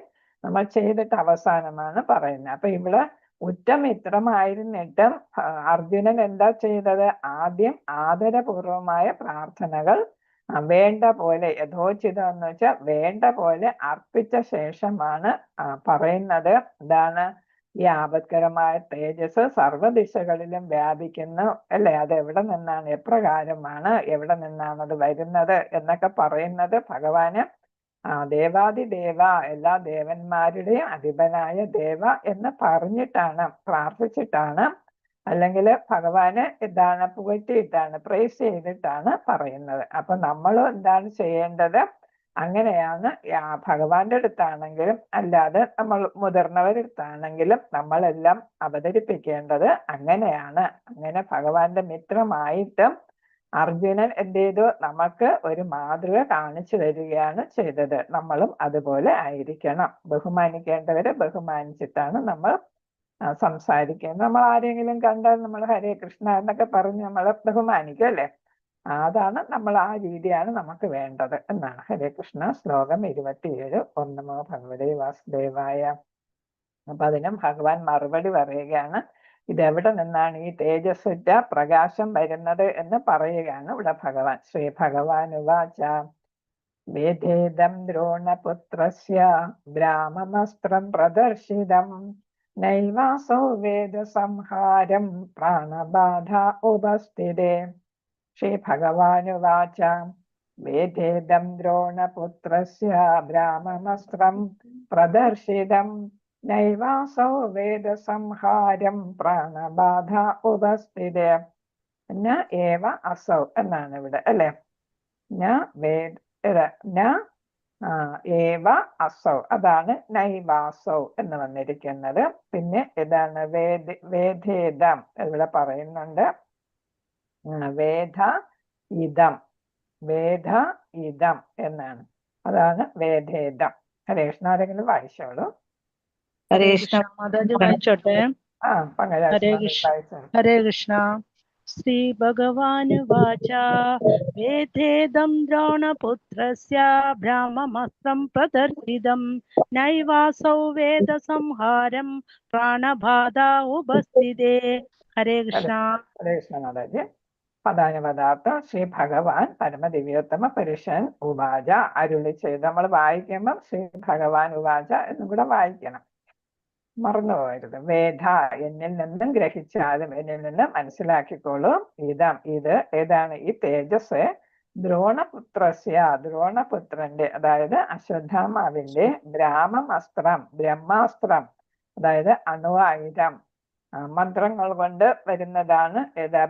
[SPEAKER 1] നമ്മൾ ചെയ്തിട്ട് അവസാനമാണ് പറയുന്നത്. അപ്പൊ ഇവിടെ ഉറ്റമിത്രമായിരുന്നിട്ടും അർജുനൻ എന്താ ചെയ്തത്? ആദ്യം ആദരപൂർവമായ പ്രാർത്ഥനകൾ വേണ്ട പോലെ, യഥോചിതം എന്ന് വെച്ചാൽ വേണ്ട പോലെ അർപ്പിച്ച ശേഷമാണ് പറയുന്നത്. എന്താണ്? ഈ ആപത്കരമായ തേജസ് സർവ്വദിശകളിലും വ്യാപിക്കുന്നു അല്ലെ. അത് എവിടെ നിന്നാണ്, എപ്രകാരമാണ്, എവിടെ നിന്നാണ് അത് വരുന്നത് എന്നൊക്കെ പറയുന്നത് ഭഗവാന് ദേവാദിദേവ, എല്ലാ ദേവന്മാരുടെയും അധിപനായ ദേവ എന്ന് പറഞ്ഞിട്ടാണ്, പ്രാർത്ഥിച്ചിട്ടാണ്, അല്ലെങ്കിൽ ഭഗവാന് എന്താണ് പുകഴ്ത്തിയിട്ടാണ്, പ്രൈസ് ചെയ്തിട്ടാണ് പറയുന്നത്. അപ്പൊ നമ്മൾ എന്താണ് ചെയ്യേണ്ടത്? അങ്ങനെയാണ് ഭഗവാന്റെ അടുത്താണെങ്കിലും അല്ലാതെ നമ്മൾ മുതിർന്നവരടുത്താണെങ്കിലും നമ്മളെല്ലാം അവതരിപ്പിക്കേണ്ടത് അങ്ങനെയാണ്. അങ്ങനെ ഭഗവാന്റെ മിത്രമായിട്ടും അർജുനൻ എന്ത് ചെയ്തു? നമുക്ക് ഒരു മാതൃക കാണിച്ചു തരികയാണ് ചെയ്തത്. നമ്മളും അതുപോലെ ആയിരിക്കണം. ബഹുമാനിക്കേണ്ടവരെ ബഹുമാനിച്ചിട്ടാണ് നമ്മൾ സംസാരിക്കുന്നത്. നമ്മൾ ആരെങ്കിലും കണ്ടാൽ നമ്മൾ ഹരേ കൃഷ്ണ എന്നൊക്കെ പറഞ്ഞ് നമ്മൾ ബഹുമാനിക്കും അല്ലെ. അതാണ് നമ്മൾ, ആ രീതിയാണ് നമുക്ക് വേണ്ടത് എന്നാണ്. ഹരേ കൃഷ്ണ. ശ്ലോകം 27. ഓം നമോ ഭഗവതേ വാസുദേവായ. അപ്പൊ അതിനും ഭഗവാൻ മറുപടി പറയുകയാണ്. ഇതെവിടെ നിന്നാണ് ഈ തേജസ്സുറ്റ പ്രകാശം വരുന്നത് എന്ന് പറയുകയാണ് ഇവിടെ ഭഗവാൻ. ശ്രീ ഭഗവാൻ ഉവാച വേദേദം ദ്രോണപുത്രസ്യ ബ്രാഹ്മമസ്ത്രം പ്രദർശിതം നൈവാസോ വേദ സംഹാരം പ്രാണബാധ ഉപസ്ഥിതേ. ശ്രീ ഭഗവാനുവാച വേദേദം ദ്രോണപുത്രസ്യ ബ്രാഹ്മമസ്ത്രം പ്രദർശിതം നൈവാസോ വേദ സംഹാരം പ്രാണബാധ ഉപസ്ഥിതേ. ന ഏവ അസൗ എന്നാണ് ഇവിടെ അല്ലെ. ഏവ അസൗ, അതാണ് നൈവാസൗ എന്ന് വന്നിരിക്കുന്നത്. പിന്നെ ഇതാണ് വേദേദം ഇവിടെ പറയുന്നുണ്ട്. വേദ ഇതം എന്നാണ്. അതാണ് വേദേദം. ഹരേ കൃഷ്ണ. ആരെങ്കിലും വായിച്ചോളൂ.
[SPEAKER 4] ഹരേ കൃഷ്ണ.
[SPEAKER 6] മാതാജി വായിച്ചോട്ടെ. ഹരേ കൃഷ്ണ. ഹരേ കൃഷ്ണ. ശ്രീ ഭഗവാനുവാച വേദേദം ദ്രോണപുത്രസ്യ ബ്രാഹ്മമസ്ത്രം പ്രദർശിതം നൈവാസൗ വേദ സംഹാരം പ്രാണബാധ ഉപസ്ഥിതേ. ഹരേ കൃഷ്ണ.
[SPEAKER 1] ഹരേ കൃഷ്ണ മാതാജി. പദാനുപദാർത്ഥം ശ്രീ ഭഗവാൻ പരമദിവ്യോത്തമ പുരുഷൻ ഉവാച അരുളി ചെയ്ത് നമ്മൾ വായിക്കുമ്പം ശ്രീ ഭഗവാൻ ഉവാച എന്നും കൂടെ വായിക്കണം, മറന്നുപോകരുത്. വേദ എന്നിൽ നിന്നും ഗ്രഹിച്ചാലും എന്നിൽ നിന്നും മനസ്സിലാക്കിക്കോളും. ഇത് ഏതാണ്? ഈ തേജസ് ദ്രോണപുത്രസ്യ, ദ്രോണപുത്രന്റെ അതായത് അശ്വത്ഥാമാവിന്റെ ബ്രഹ്മാസ്ത്രം അതായത് അണുവായുധം, മന്ത്രങ്ങൾ കൊണ്ട് വരുന്നതാണ്. ഏതാ?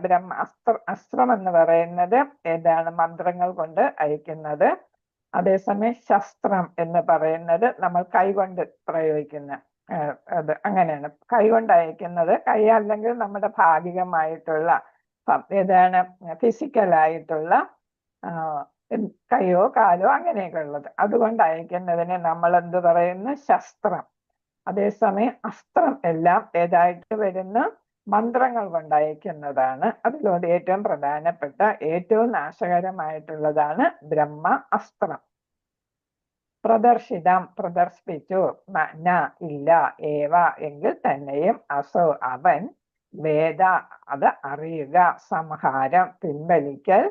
[SPEAKER 1] അസ്ത്രം എന്ന് പറയുന്നത് ഏതാണ്? മന്ത്രങ്ങൾ കൊണ്ട് അയക്കുന്നത്. അതേസമയം ശസ്ത്രം എന്ന് പറയുന്നത് നമ്മൾ കൈകൊണ്ട് പ്രയോഗിക്കുന്ന അത് അങ്ങനെയാണ്. കൈകൊണ്ട് അയക്കുന്നത്. കൈ അല്ലെങ്കിൽ നമ്മുടെ ഭാഗികമായിട്ടുള്ള ഏതാണ്? ഫിസിക്കലായിട്ടുള്ള കൈയോ കാലോ അങ്ങനെയൊക്കെ ഉള്ളത്, അതുകൊണ്ട് അയക്കുന്നതിനെ നമ്മൾ എന്ത് പറയുന്നു? ശസ്ത്രം. അതേസമയം അസ്ത്രം എല്ലാം ഏതായിട്ട് വരുന്ന മന്ത്രങ്ങൾ കൊണ്ട് അയക്കുന്നതാണ്. അതിലൂടെ ഏറ്റവും പ്രധാനപ്പെട്ട ഏറ്റവും നാശകരമായിട്ടുള്ളതാണ് ബ്രഹ്മ അസ്ത്രം. പ്രദർശിപ്പിച്ചു, ഇല്ല, ഏവ എങ്കിൽ തന്നെയും, അസോ അവൻ, വേദ അത് അറിയുക, സംഹാരം പിൻവലിക്കൽ,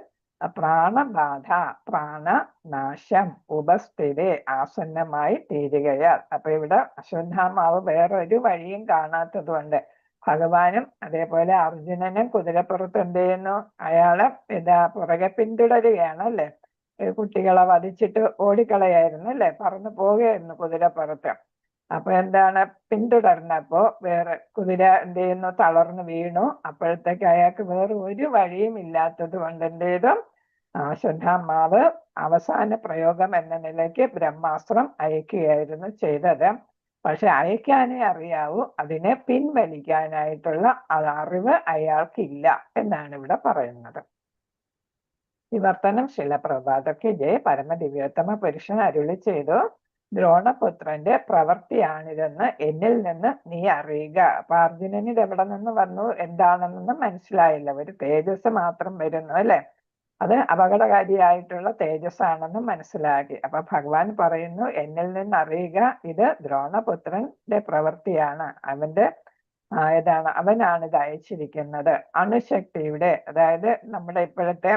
[SPEAKER 1] പ്രാണബാധ പ്രാണനാശം, ഉപസ്ഥിതി ആസന്നമായി തീരുകയാൽ. അപ്പൊ ഇവിടെ അശ്വത്ഥാമാവ് വേറൊരു വഴിയും കാണാത്തത് കൊണ്ട് ഭഗവാനും അതേപോലെ അർജുനനും കുതിരപ്പുറത്ത് എന്ത് ചെയ്യുന്നു? അയാളെ പുറകെ പിന്തുടരുകയാണ് അല്ലെ. കുട്ടികളെ വധിച്ചിട്ട് ഓടിക്കളയായിരുന്നു അല്ലെ, പറന്നു പോവുകയായിരുന്നു കുതിരപ്പുറത്ത്. അപ്പൊ എന്താണ്? പിന്തുടർന്നപ്പോ വേറെ കുതിര എന്ത് ചെയ്യുന്നു? തളർന്നു വീണു. അപ്പോഴത്തേക്ക് അയാൾക്ക് വേറെ ഒരു വഴിയും ഇല്ലാത്തത് കൊണ്ട് എന്ത് ചെയ്തു? അശ്വത്ഥാമാവ് അവസാന പ്രയോഗം എന്ന നിലയ്ക്ക് ബ്രഹ്മാസ്ത്രം അയക്കുകയായിരുന്നു ചെയ്തത്. പക്ഷെ അയക്കാനേ അറിയാവൂ, അതിനെ പിൻവലിക്കാനായിട്ടുള്ള അറിവ് അയാൾക്കില്ല എന്നാണ് ഇവിടെ പറയുന്നത്. വിവർത്തനം ശില പ്രഭാതക്ക് ജയ പരമദിവ്യോത്തമ പുരുഷൻ അരുളി ചെയ്തു, ദ്രോണപുത്രന്റെ പ്രവൃത്തിയാണിതെന്ന് എന്നിൽ നിന്ന് നീ അറിയുക. അപ്പൊ അർജുനന് ഇത് എവിടെ നിന്ന് വന്നു എന്താണെന്നൊന്നും മനസ്സിലായില്ല. ഒരു തേജസ് മാത്രം വരുന്നു അല്ലെ, അത് അപകടകാരിയായിട്ടുള്ള തേജസ്സാണെന്ന് മനസ്സിലാക്കി. അപ്പൊ ഭഗവാൻ പറയുന്നു, എന്നിൽ നിന്ന് അറിയുക, ഇത് ദ്രോണപുത്രന്റെ പ്രവൃത്തിയാണ്, അവന്റെ അവനാണ് ഇത് അയച്ചിരിക്കുന്നത്. അണുശക്തിയുടെ അതായത് നമ്മുടെ ഇപ്പോഴത്തെ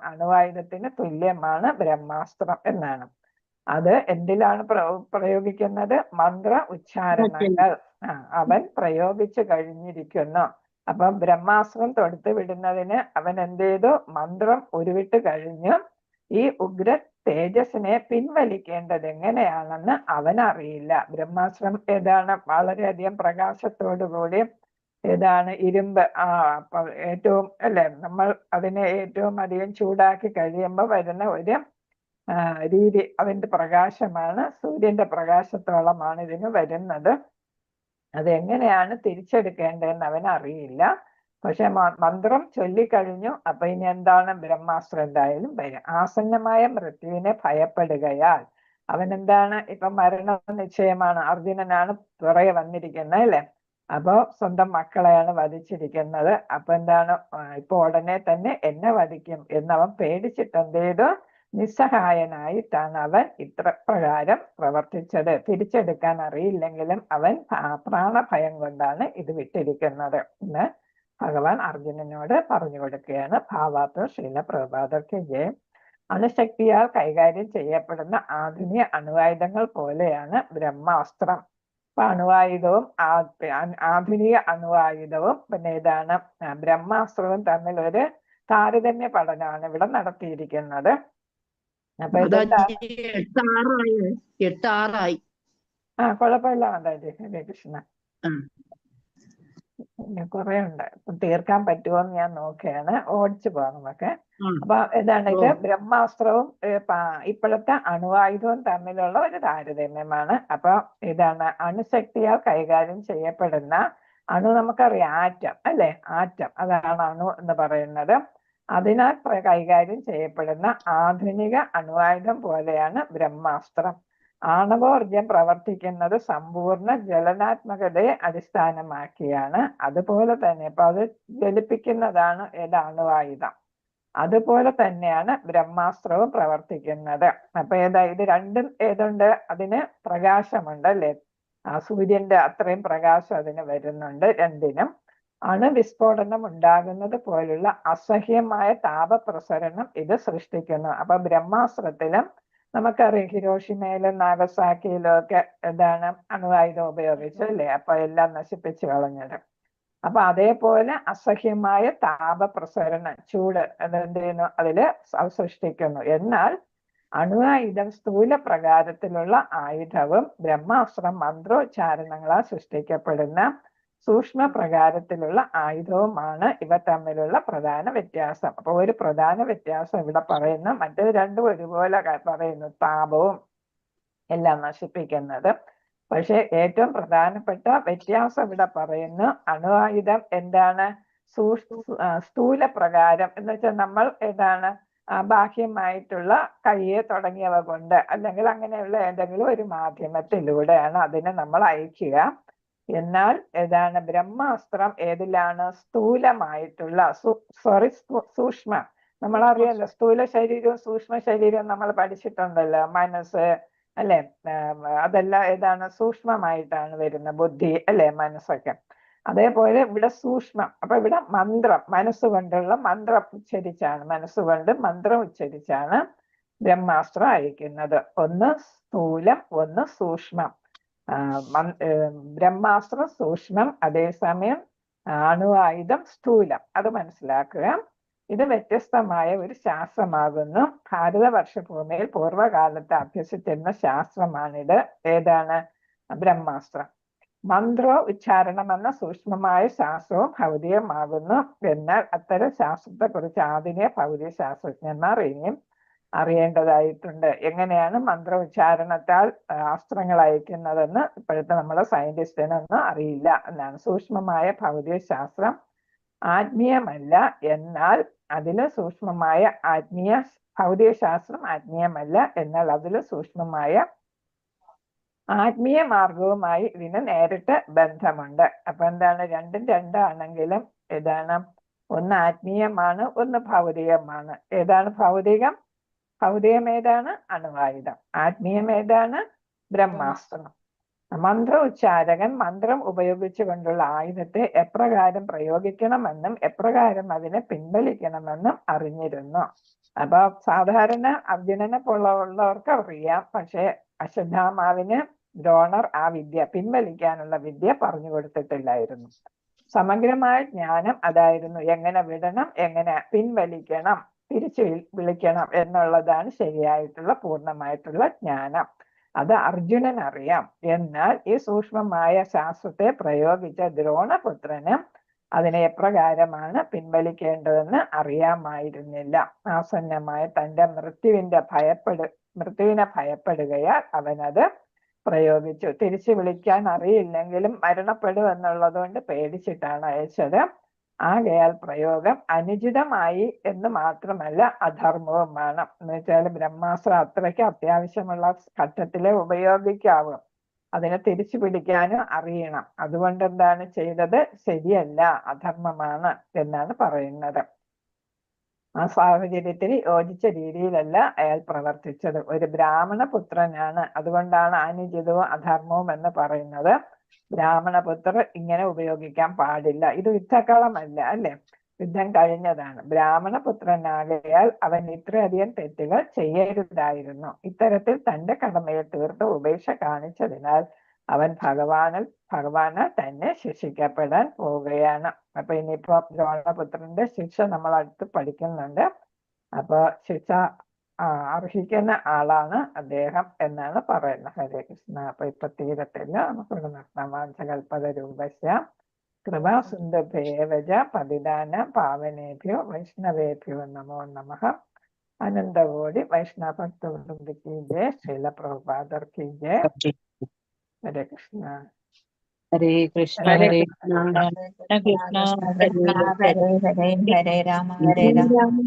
[SPEAKER 1] അണുവായുധത്തിന് തുല്യമാണ് ബ്രഹ്മാസ്ത്രം എന്നാണ്. അത് എന്തിലാണ് പ്രയോഗിക്കുന്നത്? മന്ത്ര ഉച്ചാരണങ്ങൾ അവൻ പ്രയോഗിച്ചു കഴിഞ്ഞിരിക്കുന്നു. അപ്പം ബ്രഹ്മാസ്ത്രം തൊടുത്തു വിടുന്നതിന് അവൻ എന്ത് ചെയ്തു? മന്ത്രം ഉരുവിട്ട് കഴിഞ്ഞു. ഈ ഉഗ്ര തേജസ്സിനെ പിൻവലിക്കേണ്ടത് എങ്ങനെയാണെന്ന് അവനറിയില്ല. ബ്രഹ്മാസ്ത്രം വളരെയധികം പ്രകാശത്തോടുകൂടി ഇരുമ്പ് ഏറ്റവും അല്ലെ, നമ്മൾ അതിനെ ഏറ്റവും അധികം ചൂടാക്കി കഴിയുമ്പോൾ വരുന്ന ഒരു രീതി, അതിന്റെ പ്രകാശമാണ്, സൂര്യന്റെ പ്രകാശത്തോളമാണ് ഇതിന് വരുന്നത്. അതെങ്ങനെയാണ് തിരിച്ചെടുക്കേണ്ടതെന്ന് അവനറിയില്ല. പക്ഷെ മന്ത്രം ചൊല്ലിക്കഴിഞ്ഞു. അപ്പൊ ഇനി എന്താണ്? ബ്രഹ്മാസ്ത്രം എന്തായാലും വരും. ആസന്നമായ മൃത്യുവിനെ ഭയപ്പെടുകയാൽ അവൻ എന്താണ്? ഇപ്പൊ മരണ നിശ്ചയമാണ്. അർജുനനാണ് പുറകെ വന്നിരിക്കുന്നത് അല്ലെ. അപ്പൊ സ്വന്തം മക്കളെയാണ് വധിച്ചിരിക്കുന്നത്. അപ്പൊ എന്താണ്? ഇപ്പൊ ഉടനെ തന്നെ എന്നെ വധിക്കും എന്നവൻ പേടിച്ചിട്ട് എന്ത് ചെയ്തു? നിസ്സഹായനായിട്ടാണ് അവൻ ഇത്ര പ്രകാരം പ്രവർത്തിച്ചത്. തിരിച്ചെടുക്കാൻ അറിയില്ലെങ്കിലും അവൻ പ്രാണഭയം കൊണ്ടാണ് ഇത് വിട്ടിരിക്കുന്നത് എന്ന് ഭഗവാൻ അർജുനനോട് പറഞ്ഞു കൊടുക്കുകയാണ്. ഭാവാർത്ഥം ശ്രീല പ്രഭാതർക്ക് ജയം. അണുശക്തിയാൽ കൈകാര്യം ചെയ്യപ്പെടുന്ന ആധുനിക അണുവായുധങ്ങൾ പോലെയാണ് ബ്രഹ്മാസ്ത്രം. അപ്പൊ അണുവായുധവും ആധുനിക അണുവായുധവും പിന്നെ ബ്രഹ്മാസ്ത്രവും തമ്മിൽ ഒരു താരതമ്യ പഠനമാണ് ഇവിടെ നടത്തിയിരിക്കുന്നത്. അപ്പൊ കുഴപ്പമില്ല മാതാജി. ഹരേ കൃഷ്ണ. കുറെ ഉണ്ട്, തീർക്കാൻ പറ്റുമോന്ന് ഞാൻ നോക്കുകയാണ്. ഓടിച്ചു പോകാം നമുക്ക്. അപ്പൊ ഇത് ബ്രഹ്മാസ്ത്രവും ഇപ്പോഴത്തെ അണുവായുധവും തമ്മിലുള്ള ഒരു താരതമ്യമാണ്. അപ്പൊ അണുശക്തിയാൽ കൈകാര്യം ചെയ്യപ്പെടുന്ന നമുക്കറിയാം ആറ്റം അല്ലെ, ആറ്റം അതാണ് അണു എന്ന് പറയുന്നത്. അതിനാൽ കൈകാര്യം ചെയ്യപ്പെടുന്ന ആധുനിക അണുവായുധം പോലെയാണ് ബ്രഹ്മാസ്ത്രം. ആണവോർജം പ്രവർത്തിക്കുന്നത് സമ്പൂർണ്ണ ജ്വലനാത്മകതയെ അടിസ്ഥാനമാക്കിയാണ്. അതുപോലെ തന്നെ ഇപ്പൊ അത് ജ്വലിപ്പിക്കുന്നതാണ് അണുവായുധം. അതുപോലെ തന്നെയാണ് ബ്രഹ്മാസ്ത്രവും പ്രവർത്തിക്കുന്നത്. അപ്പൊ ഇത് രണ്ടും ഏതുണ്ട്? അതിന് പ്രകാശമുണ്ട് അല്ലെ, സൂര്യന്റെ അത്രയും പ്രകാശം അതിന് വരുന്നുണ്ട് രണ്ടിനും. അണുവിസ്ഫോടനം ഉണ്ടാകുന്നത് പോലുള്ള അസഹ്യമായ താപപ്രസരണം ഇത് സൃഷ്ടിക്കുന്നു. അപ്പൊ ബ്രഹ്മാസ്ത്രത്തിലും നമുക്കറിയാം ഹിരോഷിമയിലും നാഗസാക്കിയിലും ഒക്കെ എന്താണ് അണുവായുധം ഉപയോഗിച്ചല്ലേ, അപ്പൊ എല്ലാം നശിപ്പിച്ചു കളഞ്ഞത്. അപ്പൊ അതേപോലെ അസഹ്യമായ താപപ്രസരണം, ചൂട് അതെന്ത് ചെയ്യുന്നു, അതില് സൃഷ്ടിക്കുന്നു. എന്നാൽ അണുവായുധം സ്ഥൂല പ്രകാരത്തിലുള്ള ആയുധവും ബ്രഹ്മാസ്ത്രം മന്ത്രോച്ചാരണങ്ങളാൽ സൃഷ്ടിക്കപ്പെടുന്ന സൂക്ഷ്മ പ്രകാരത്തിലുള്ള ആയുധവുമാണ് ഇവ തമ്മിലുള്ള പ്രധാന വ്യത്യാസം. അപ്പൊ ഒരു പ്രധാന വ്യത്യാസം ഇവിടെ പറയുന്നു, മറ്റേത് രണ്ടും ഒരുപോലെ പറയുന്നു, താപവും എല്ലാം നശിപ്പിക്കുന്നത്. പക്ഷെ ഏറ്റവും പ്രധാനപ്പെട്ട വ്യത്യാസം ഇവിടെ പറയുന്നു, അണുവായുധം എന്താണ്, സ്ഥൂല പ്രകാരം എന്ന് വെച്ചാൽ നമ്മൾ ഏതാണ് ബാഹ്യമായിട്ടുള്ള കയ്യെ തുടങ്ങിയവ കൊണ്ട് അല്ലെങ്കിൽ അങ്ങനെയുള്ള ഏതെങ്കിലും ഒരു മാധ്യമത്തിലൂടെയാണ് അതിനെ നമ്മൾ അയക്കുക. എന്നാൽ ഏതാണ് ബ്രഹ്മാസ്ത്രം ഏതിലാണ്, സ്ഥൂലമായിട്ടുള്ള സൂക്ഷ്മ, നമ്മളറിയാലോ സ്ഥൂല ശരീരവും സൂക്ഷ്മ ശരീരവും നമ്മൾ പഠിച്ചിട്ടുണ്ടല്ലോ, മനസ്സ് അല്ലെ, അതെല്ലാം ഏതാണ് സൂക്ഷ്മമായിട്ടാണ് വരുന്ന, ബുദ്ധി അല്ലെ, മനസ്സൊക്കെ. അതേപോലെ ഇവിടെ സൂക്ഷ്മം. അപ്പൊ ഇവിടെ മന്ത്രം, മനസ്സുകൊണ്ടുള്ള മന്ത്രം ഉച്ചരിച്ചാണ്, മനസ്സുകൊണ്ട് മന്ത്രം ഉച്ചരിച്ചാണ് ബ്രഹ്മാസ്ത്രം അയക്കുന്നത്. ഒന്ന് സ്ഥൂലം, ഒന്ന് സൂക്ഷ്മം. ബ്രഹ്മാസ്ത്രം സൂക്ഷ്മം, അതേസമയം അണുവായുധം സ്ഥൂലം. അത് മനസ്സിലാക്കുക. ഇത് വ്യത്യസ്തമായ ഒരു ശാസ്ത്രമാകുന്നു. ഭാരതവർഷഭൂമിയിൽ പൂർവ്വകാലത്ത് അഭ്യസിച്ചിരുന്ന ശാസ്ത്രമാണിത്. ഏതാണ്, ബ്രഹ്മാസ്ത്രം. മന്ത്രോ ഉച്ചാരണം എന്ന സൂക്ഷ്മമായ ശാസ്ത്രവും ഭൗതികമാകുന്നു. എന്നാൽ അത്തരം ശാസ്ത്രത്തെക്കുറിച്ച് ആധുനിക ഭൗതിക ശാസ്ത്രജ്ഞന്മാർ ഇനിയും അറിയേണ്ടതായിട്ടുണ്ട്. എങ്ങനെയാണ് മന്ത്ര ഉച്ചാരണത്താൽ അസ്ത്രങ്ങൾ അയക്കുന്നതെന്ന് ഇപ്പോഴത്തെ നമ്മളെ സയന്റിസ്റ്റിനൊന്നും അറിയില്ല എന്നാണ്. സൂക്ഷ്മമായ ഭൗതിക ശാസ്ത്രം ആത്മീയമല്ല, എന്നാൽ അതില് സൂക്ഷ്മമായ ഭൗതിക ശാസ്ത്രം ആത്മീയമല്ല, എന്നാൽ അതില് സൂക്ഷ്മമായ ആത്മീയ മാർഗവുമായി ഇതിന് നേരിട്ട് ബന്ധമുണ്ട്. അപ്പൊ എന്താണ്, രണ്ടും രണ്ടാണെങ്കിലും ഏതാണ്, ഒന്ന് ആത്മീയമാണ്, ഒന്ന് ഭൗതികമാണ്. ഏതാണ് ഭൗതികം? ഭൗതികം ഏതാണ്? അണുവായുധം. ആത്മീയം ഏതാണ്? ബ്രഹ്മാസ്ത്രം. മന്ത്ര ഉച്ചാരകൻ മന്ത്രം ഉപയോഗിച്ചുകൊണ്ടുള്ള ആയുധത്തെ എപ്രകാരം പ്രയോഗിക്കണമെന്നും എപ്രകാരം അതിനെ പിൻവലിക്കണമെന്നും അറിഞ്ഞിരുന്നു. അപ്പൊ സാധാരണ അർജുനനെ പോലുള്ളവർക്ക് അറിയാം, പക്ഷെ അശ്വത്ഥാമാവിന് ദ്രോണർ ആ വിദ്യ, പിൻവലിക്കാനുള്ള വിദ്യ പറഞ്ഞു കൊടുത്തിട്ടില്ലായിരുന്നു. സമഗ്രമായ ജ്ഞാനം അതായിരുന്നു, എങ്ങനെ വിടണം, എങ്ങനെ പിൻവലിക്കണം, തിരിച്ചു വിളിക്കണം എന്നുള്ളതാണ് ശരിയായിട്ടുള്ള പൂർണ്ണമായിട്ടുള്ള ജ്ഞാനം. അത് അർജുനൻ അറിയാം. എന്നാൽ ഈ സൂക്ഷ്മമായ ശാസ്ത്രത്തെ പ്രയോഗിച്ച ദ്രോണപുത്രന് അതിനെ എപ്രകാരമാണ് പിൻവലിക്കേണ്ടതെന്ന് അറിയാമായിരുന്നില്ല. ആസന്നമായ തന്റെ മൃത്യുവിനെ ഭയപ്പെടുകയാൽ അവനത് പ്രയോഗിച്ചു. തിരിച്ചു വിളിക്കാൻ അറിയില്ലെങ്കിലും മരണപ്പെടുമെന്നുള്ളത് കൊണ്ട് പേടിച്ചിട്ടാണ് അയച്ചത്. ആകയാൽ പ്രയോഗം അനുചിതമായി എന്ന് മാത്രമല്ല അധർമ്മവുമാണ്. എന്ന് വെച്ചാൽ ബ്രഹ്മാസ്ത്രം അത്രയ്ക്ക് അത്യാവശ്യമുള്ള ഘട്ടത്തിലെ ഉപയോഗിക്കാവൂ. അതിനെ തിരിച്ചു പിടിക്കാനും അറിയണം. അതുകൊണ്ട് എന്താണ് ചെയ്തത്? ശരിയല്ല, അധർമ്മമാണ് എന്നാണ് പറയുന്നത്. ആ സാഹചര്യത്തിന് യോജിച്ച രീതിയിലല്ല അയാൾ പ്രവർത്തിച്ചത്. ഒരു ബ്രാഹ്മണ പുത്രനാണ്, അതുകൊണ്ടാണ് അനുചിതവും അധർമ്മവും എന്ന് പറയുന്നത്. ബ്രാഹ്മണപുത്രർ ഇങ്ങനെ ഉപയോഗിക്കാൻ പാടില്ല. ഇത് യുദ്ധക്കളമല്ല അല്ലെ, യുദ്ധം കഴിഞ്ഞതാണ്. ബ്രാഹ്മണപുത്രനാകയാൽ അവൻ ഇത്രയധികം തെറ്റുകൾ ചെയ്യരുതായിരുന്നു. ഇത്തരത്തിൽ തന്റെ കടമയെ തീർത്ത് ഉപേക്ഷ കാണിച്ചതിനാൽ അവൻ ഭഗവാനാൽ തന്നെ ശിക്ഷിക്കപ്പെടാൻ പോവുകയാണ്. അപ്പൊ ഇനിയിപ്പോ ദ്രോണപുത്രന്റെ ശിക്ഷ നമ്മൾ അടുത്ത് പഠിക്കുന്നുണ്ട്. അപ്പൊ ശിക്ഷ അർഹിക്കുന്ന ആളാണ് അദ്ദേഹം എന്നാണ് പറയുന്നത്. ഹരേ കൃഷ്ണ. അപ്പൊ ഇപ്പൊ തീരത്തില്ല, നമുക്കിവിടെ നിർത്താം. വാഞ്ചകൽപതരൂപസ്യ കൃപാസിന്ധുഭ്യേവ പതിദാന പാവനേഭ്യോ വൈഷ്ണവേഭ്യോ നമോ നമഃ. അനന്തകോടി വൈഷ്ണവ ഭക്തവൃന്ദ കി ജയ. ശ്രീല പ്രഭുപാദർ കി ജയ. ഹരേ കൃഷ്ണ.
[SPEAKER 4] ഹരേ കൃഷ്ണ.
[SPEAKER 3] ഹരേ
[SPEAKER 4] ഹരേ
[SPEAKER 3] കൃഷ്ണ.
[SPEAKER 4] കൃഷ്ണ.
[SPEAKER 5] കൃഷ്ണ
[SPEAKER 4] കൃഷ്ണ
[SPEAKER 5] കൃഷ്ണ ഹരേ ഹരേ ഹരേ രാമ ഹരേ രാമ